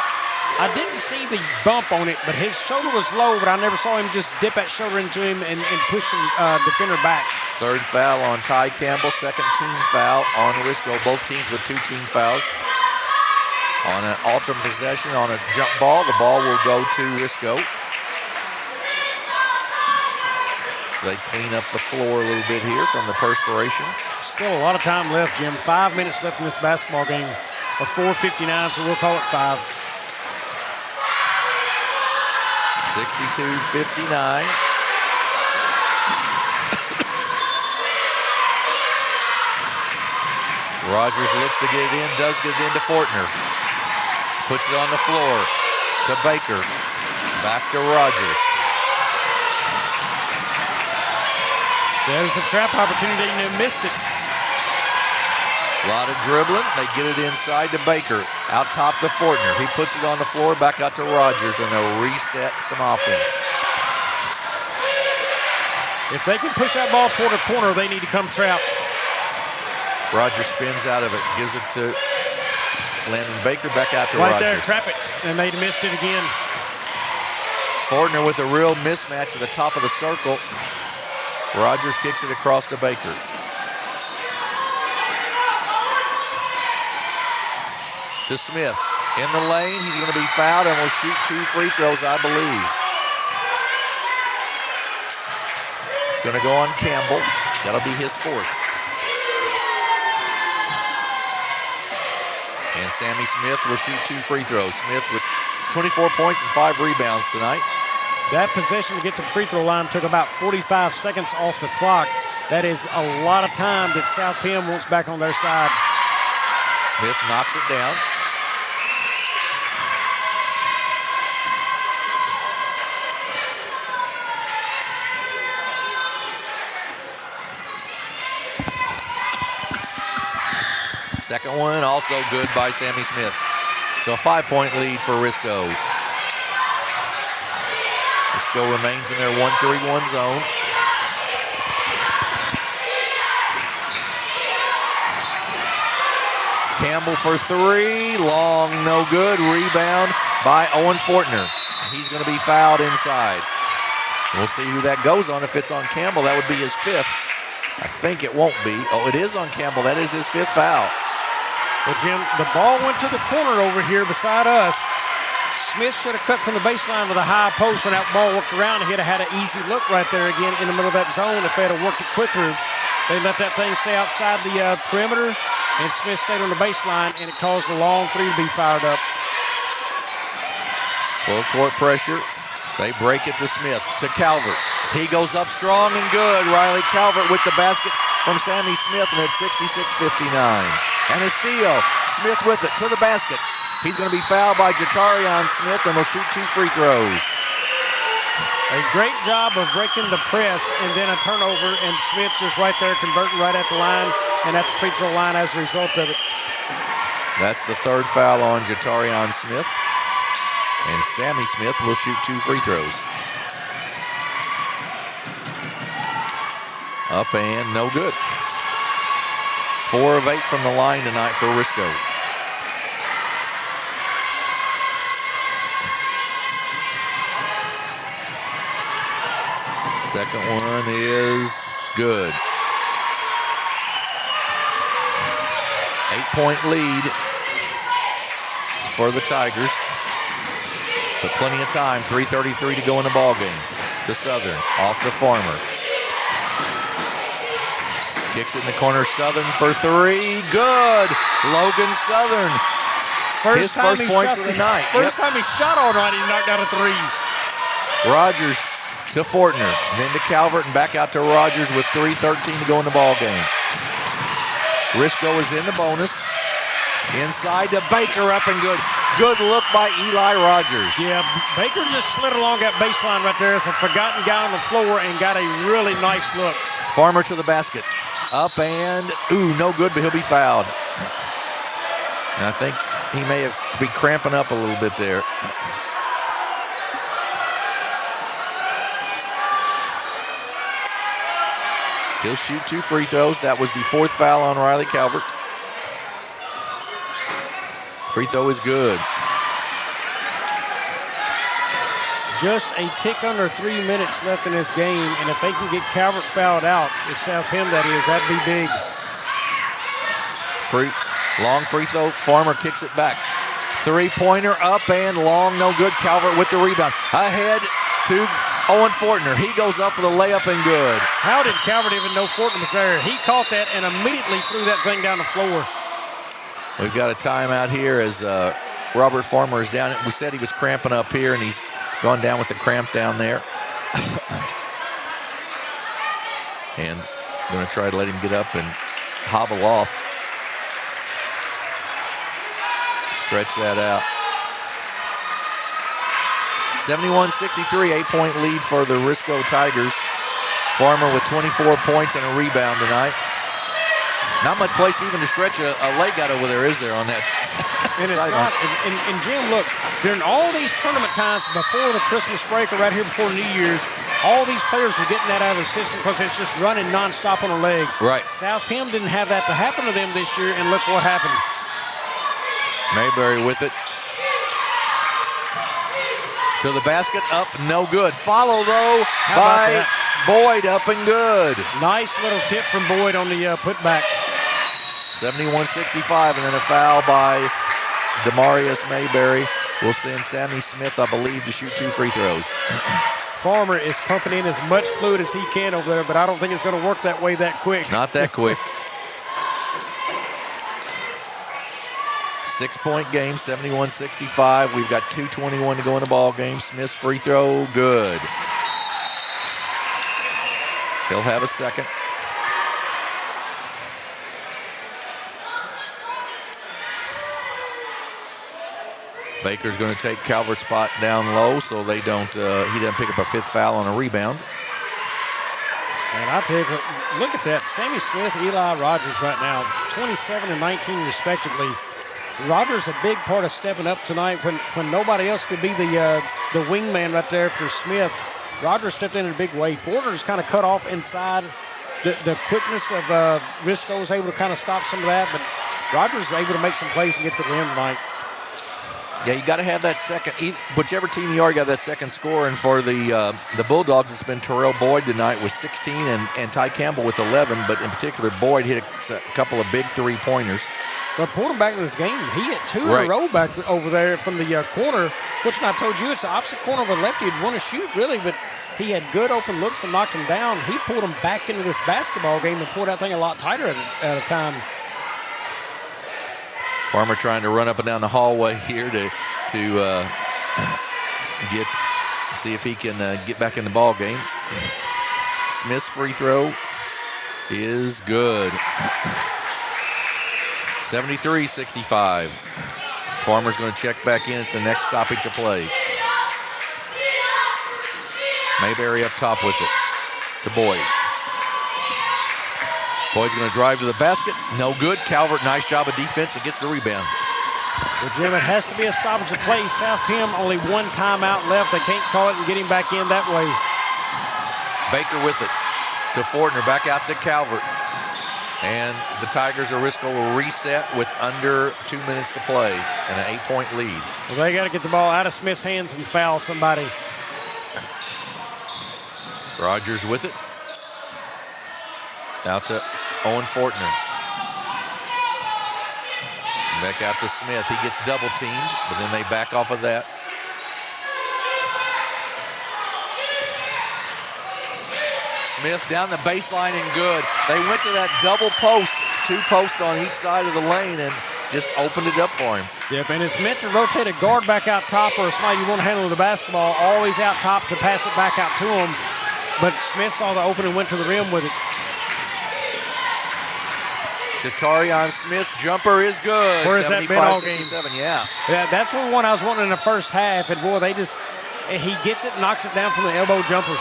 didn't see the bump on it, but his shoulder was low, but I never saw him just dip that shoulder into him and push the defender back. Third foul on Ty Campbell, second team foul on Risco. Both teams with 2 team fouls. On an alternate possession, on a jump ball, the ball will go to Risco. They clean up the floor a little bit here from the perspiration. Still a lot of time left, Jim. 5 minutes left in this basketball game. Or 4:59, so we'll call it 5. 62-59. Rogers looks to get it in, does get it into Fortner. Puts it on the floor to Baker. Back to Rogers. There's a trap opportunity and they missed it. A lot of dribbling. They get it inside to Baker. Out top to Fortner. He puts it on the floor, back out to Rogers, and they'll reset some offense. If they can push that ball toward a corner, they need to come trap. Rogers spins out of it, gives it to Landon Baker, back out to right Rogers. Right there, trap it, and they missed it again. Fortner with a real mismatch at the top of the circle. Rogers kicks it across to Baker. To Smith. In the lane, he's going to be fouled and will shoot 2 free throws, I believe. It's going to go on Campbell. That'll be his 4th. And Sammy Smith will shoot 2 free throws. Smith with 24 points and 5 rebounds tonight. That possession to get to the free throw line took about 45 seconds off the clock. That is a lot of time that South Pem wants back on their side. Smith knocks it down. Second one also good by Sammy Smith. So a 5-point lead for Risco. Risco remains in their 1-3-1 zone. Campbell for three, long, no good. Rebound by Owen Fortner. He's going to be fouled inside. We'll see who that goes on. If it's on Campbell, that would be his fifth. I think it won't be. Oh, it is on Campbell. That is his fifth foul. Well, Jim, the ball went to the corner over here beside us. Smith should have cut from the baseline with a high post when that ball worked around. He'd have had an easy look right there again in the middle of that zone if they had worked it quicker. They let that thing stay outside the perimeter, and Smith stayed on the baseline, and it caused the long three to be fired up. Full court pressure. They break it to Smith, to Calvert. He goes up strong and good. Riley Calvert with the basket from Sammy Smith, and it's 66-59. And a steal. Smith with it to the basket. He's going to be fouled by Jatarion Smith, and will shoot 2 free throws. A great job of breaking the press and then a turnover, and Smith just right there converting right at the line, and that's the free throw line as a result of it. That's the third foul on Jatarion Smith, and Sammy Smith will shoot 2 free throws. Up and no good. 4 of 8 from the line tonight for Risco. Second one is good. 8-point lead for the Tigers. But plenty of time, 3:33 to go in the ball game. To Southern, off to Farmer. Kicks it in the corner, Southern for three, good! Logan Southern, his first points of the night. First time he shot all night, he knocked out a three. Rogers to Fortner, then to Calvert, and back out to Rogers with 3:13 to go in the ball game. Risco is in the bonus. Inside to Baker, up and good. Good look by Eli Rogers. Yeah, Baker just slid along that baseline right there as a forgotten guy on the floor and got a really nice look. Farmer to the basket. Up and, no good, but he'll be fouled. And I think he may have been cramping up a little bit there. He'll shoot 2 free throws. That was the 4th foul on Riley Calvert. Free throw is good. Just a tick under 3 minutes left in this game, and if they can get Calvert fouled out, it's South Pem that is, that'd be big. Long free throw, Farmer kicks it back. 3-pointer up and long, no good. Calvert with the rebound. Ahead to Owen Fortner. He goes up for the layup and good. How did Calvert even know Fortner was there? He caught that and immediately threw that thing down the floor. We've got a timeout here as Robert Farmer is down. We said he was cramping up here, and he's gone down with the cramp down there. And I'm going to try to let him get up and hobble off. Stretch that out. 71-63, 8-point lead for the Risco Tigers. Farmer with 24 points and a rebound tonight. Not much place even to stretch a leg out over there, is there, on that? And it's not. And Jim, look, during all these tournament times before the Christmas break or right here before New Year's, all these players are getting that out of the system because it's just running nonstop on their legs. Right. South Pem didn't have that to happen to them this year, and look what happened. Mayberry with it. To the basket, up, no good. Follow, though, by Boyd, up and good. Nice little tip from Boyd on the putback. 71-65, and then a foul by Demarius Mayberry will send Sammy Smith, I believe, to shoot 2 free throws. Farmer is pumping in as much fluid as he can over there, but I don't think it's going to work that way that quick. Not that quick. 6-point game, 71-65. We've got 2:21 to go in the ball game. Smith's free throw, good. He'll have a second. Baker's going to take Calvert's spot down low so they don't. He doesn't pick up a 5th foul on a rebound. And I tell you, look at that. Sammy Smith, Eli Rogers right now, 27 and 19 respectively. Rogers a big part of stepping up tonight when nobody else could be the wingman right there for Smith. Rogers stepped in a big way. Forder's kind of cut off inside. The quickness of Risco was able to kind of stop some of that, but Rogers is able to make some plays and get to the rim tonight. Yeah, you got to have that second. Whichever team you are, you got that second score. And for the Bulldogs, it's been Terrell Boyd tonight with 16 and Ty Campbell with 11. But in particular, Boyd hit a couple of big three-pointers. But pulled him back in this game. He hit two in a row back over there from the corner, which I told you it's the opposite corner of a lefty. He'd want to shoot, really, but he had good open looks and knocked him down. He pulled him back into this basketball game and pulled that thing a lot tighter at a time. Farmer trying to run up and down the hallway here to see if he can get back in the ball game. Smith's free throw is good. 73-65. Farmer's going to check back in at the next stoppage of play. Mayberry up top with it to Boyd. Boyd's going to drive to the basket. No good. Calvert, nice job of defense and gets the rebound. Well, Jim, it has to be a stoppage of play. South Pem only one timeout left. They can't call it and get him back in that way. Baker with it to Fortner. Back out to Calvert. And the Tigers of Risco will reset with under 2 minutes to play and an 8-point lead. Well, they got to get the ball out of Smith's hands and foul somebody. Rogers with it. Out to Owen Fortner. Back out to Smith. He gets double teamed, but then they back off of that. Smith down the baseline and good. They went to that double post, 2 posts on each side of the lane, and just opened it up for him. Yep, and it's meant to rotate a guard back out top or somebody you want to handle the basketball, always out top to pass it back out to him. But Smith saw the opening and went to the rim with it. Jatarion Smith's jumper is good. Where has that been all game? Yeah, that's the one I was wanting in the first half, and boy, he gets it, knocks it down from the elbow jumper.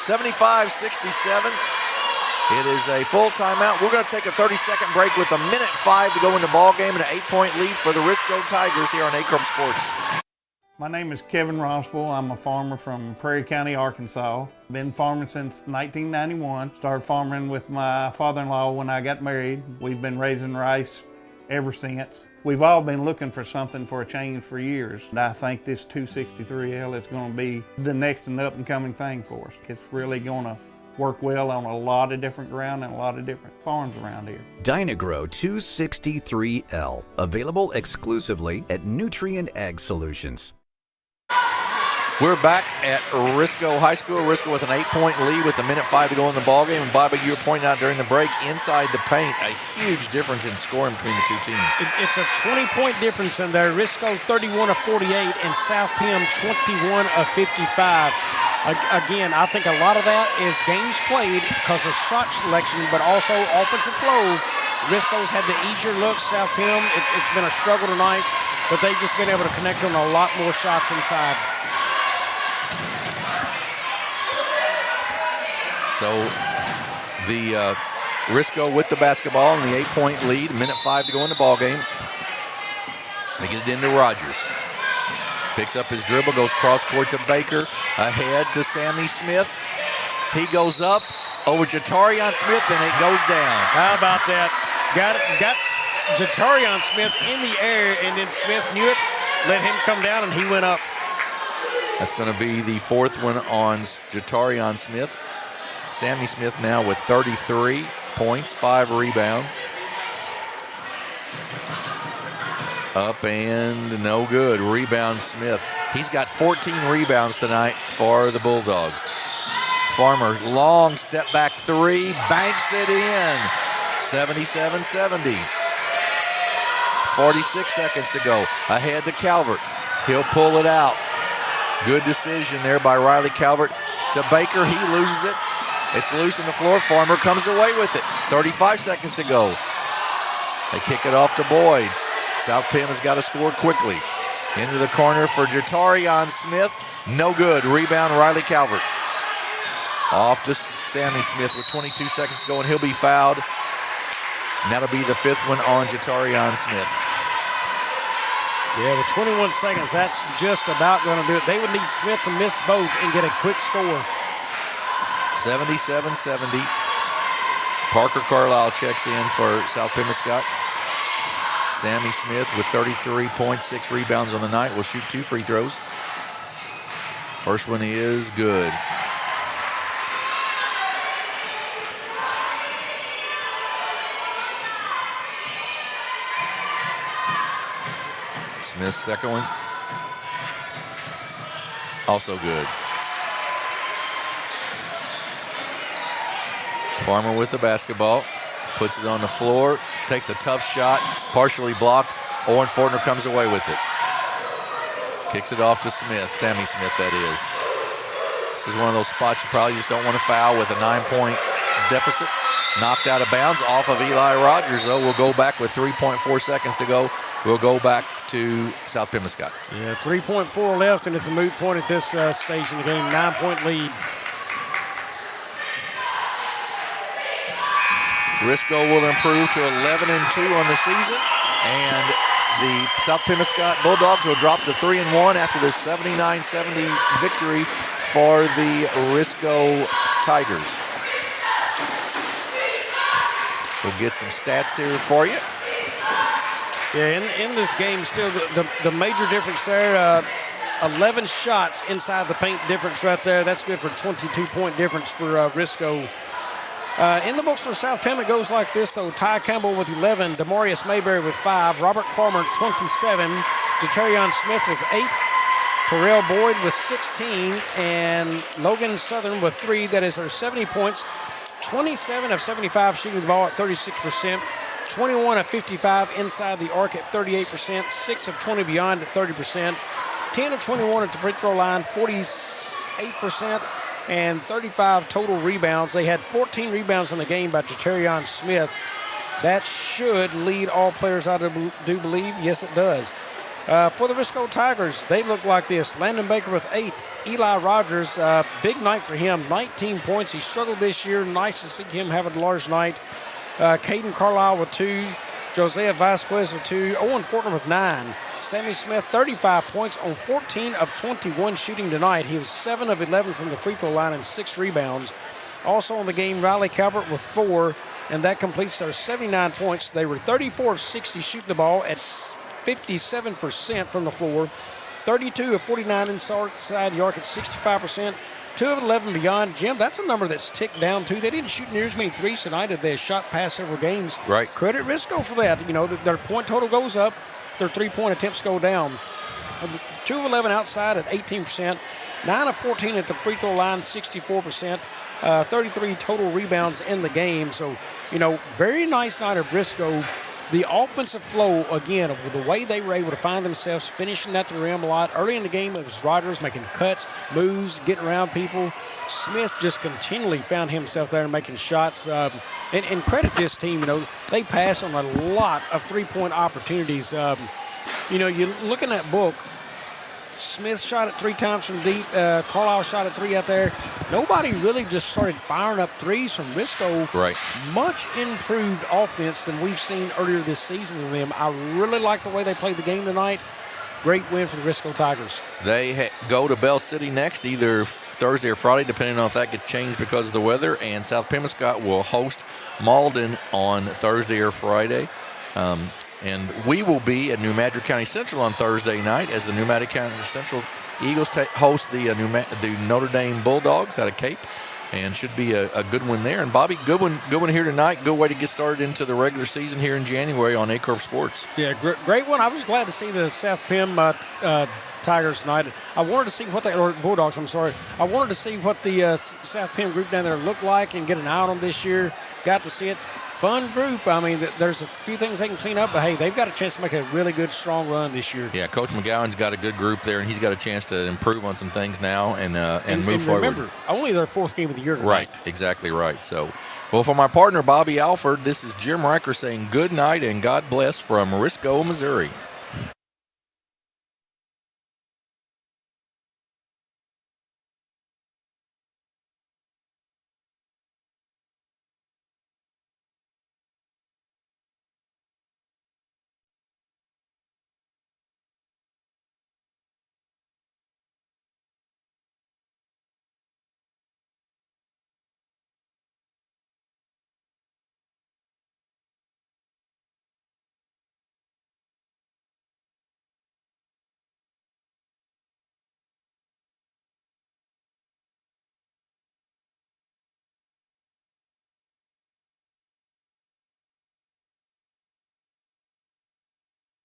75-67. It is a full timeout. We're going to take a 30-second break with 1:05 to go in the ball game and an 8-point lead for the Risco Tigers here on Aycorp Sports. My name is Kevin Rossville. I'm a farmer from Prairie County, Arkansas. Been farming since 1991. Started farming with my father-in-law when I got married. We've been raising rice ever since. We've all been looking for something for a change for years. And I think this 263L is going to be the next and up-and-coming thing for us. It's really going to work well on a lot of different ground and a lot of different farms around here. Dynagrow 263L, available exclusively at Nutrient Ag Solutions. We're back at Risco High School. Risco with an 8-point lead with 1:05 to go in the ballgame. And Bobby, you were pointing out during the break, inside the paint, a huge difference in scoring between the two teams. It's a 20-point difference in there. Risco 31 of 48 and South Pem 21 of 55. Again, I think a lot of that is games played because of shot selection, but also offensive flow. Risco's had the easier looks. South Pem, it's been a struggle tonight, but they've just been able to connect on a lot more shots inside. So the Risco with the basketball and the 8-point lead, 1:05 to go in the ball game. They get it into Rogers. Picks up his dribble, goes cross court to Baker, ahead to Sammy Smith. He goes up over Jatarion Smith and it goes down. How about that? Got Jatarion Smith in the air, and then Smith knew it, let him come down, and he went up. That's going to be the 4th one on Jatarion Smith. Sammy Smith now with 33 points, 5 rebounds. Up and no good. Rebound Smith. He's got 14 rebounds tonight for the Bulldogs. Farmer, long step back 3, banks it in. 77-70. 46 seconds to go. Ahead to Calvert. He'll pull it out. Good decision there by Riley Calvert to Baker. He loses it. It's loose on the floor. Farmer comes away with it. 35 seconds to go. They kick it off to Boyd. South Pem has got to score quickly. Into the corner for Jatarion Smith. No good. Rebound Riley Calvert. Off to Sammy Smith with 22 seconds to go, and he'll be fouled. And that'll be the 5th one on Jatarion Smith. Yeah, with 21 seconds, that's just about going to do it. They would need Smith to miss both and get a quick score. 77-70. Parker Carlisle checks in for South Pemiscot. Sammy Smith with 33.6 rebounds on the night will shoot 2 free throws. First one is good. Smith's second one, also good. Farmer with the basketball, puts it on the floor, takes a tough shot, partially blocked. Owen Fortner comes away with it. Kicks it off to Smith, Sammy Smith that is. This is one of those spots you probably just don't want to foul with a 9-point deficit. Knocked out of bounds off of Eli Rogers, though. We'll go back with 3.4 seconds to go. We'll go back to South Pemiscot. Yeah, 3.4 left, and it's a moot point at this stage in the game. 9-point lead. Risco will improve to 11-2 on the season, and the South Pemiscot Bulldogs will drop to 3-1 after this 79-70 victory for the Risco Tigers. We'll get some stats here for you. Yeah, in this game, still the major difference there, 11 shots inside the paint difference right there. That's good for 22-point difference for Risco. In the books for South Pem, it goes like this, though. Ty Campbell with 11, Demarius Mayberry with 5, Robert Farmer 27, Jatarion Smith with 8, Terrell Boyd with 16, and Logan Southern with 3. That is their 70 points. 27 of 75 shooting the ball at 36%, 21 of 55 inside the arc at 38%, 6 of 20 beyond at 30%, 10 of 21 at the free throw line, 48%, and 35 total rebounds. They had 14 rebounds in the game by Jatarion Smith. That should lead all players, I do believe. Yes, it does. For the Risco Tigers, they look like this. Landon Baker with 8. Eli Rogers, big night for him, 19 points. He struggled this year. Nice to see him have a large night. Caden Carlisle with 2. Josiah Vasquez with 2. Owen Fortner with 9. Sammy Smith, 35 points on 14 of 21 shooting tonight. He was 7 of 11 from the free throw line and 6 rebounds. Also in the game, Riley Calvert with 4, and that completes their 79 points. They were 34 of 60 shooting the ball at 57% from the floor, 32 of 49 inside the arc at 65%, 2 of 11 beyond. Jim, that's a number that's ticked down too. They didn't shoot near as many threes tonight as they shot past several games. Right. Credit Risco for that. You know, their point total goes up, their 3-point attempts go down. 2 of 11 outside at 18%, 9 of 14 at the free throw line, 64%, 33 total rebounds in the game. So, you know, very nice night of Risco. The offensive flow, again, of the way they were able to find themselves finishing at the rim a lot. Early in the game, it was Rogers making cuts, moves, getting around people. Smith just continually found himself there making shots. And credit this team, you know, they passed on a lot of 3-point opportunities. You know, you look in that book, Smith shot it 3 times from deep. Carlisle shot it 3 out there. Nobody really just started firing up threes from Risco. Right. Much improved offense than we've seen earlier this season from them. I really like the way they played the game tonight. Great win for the Risco Tigers. They go to Bell City next, either Thursday or Friday, depending on if that gets changed because of the weather. And South Pemiscot will host Malden on Thursday or Friday. And we will be at New Madrid County Central on Thursday night as the New Madrid County Central Eagles host the Notre Dame Bulldogs out of Cape, and should be a good one there. And Bobby, good one here tonight. Good way to get started into the regular season here in January on Aycorp Sports. Yeah, great one. I was glad to see the South Pem Tigers tonight. I wanted to see or Bulldogs, I'm sorry. I wanted to see what the South Pem group down there looked like and get an eye on them this year. Got to see it. Fun group. I mean, there's a few things they can clean up, but hey, they've got a chance to make a really good, strong run this year. Yeah, Coach McGowan's got a good group there, and he's got a chance to improve on some things now and move forward. Remember, only their 4th game of the year tonight. Right, exactly right. So, well, for my partner, Bobby Alford, this is Jim Riker saying good night and God bless from Risco, Missouri.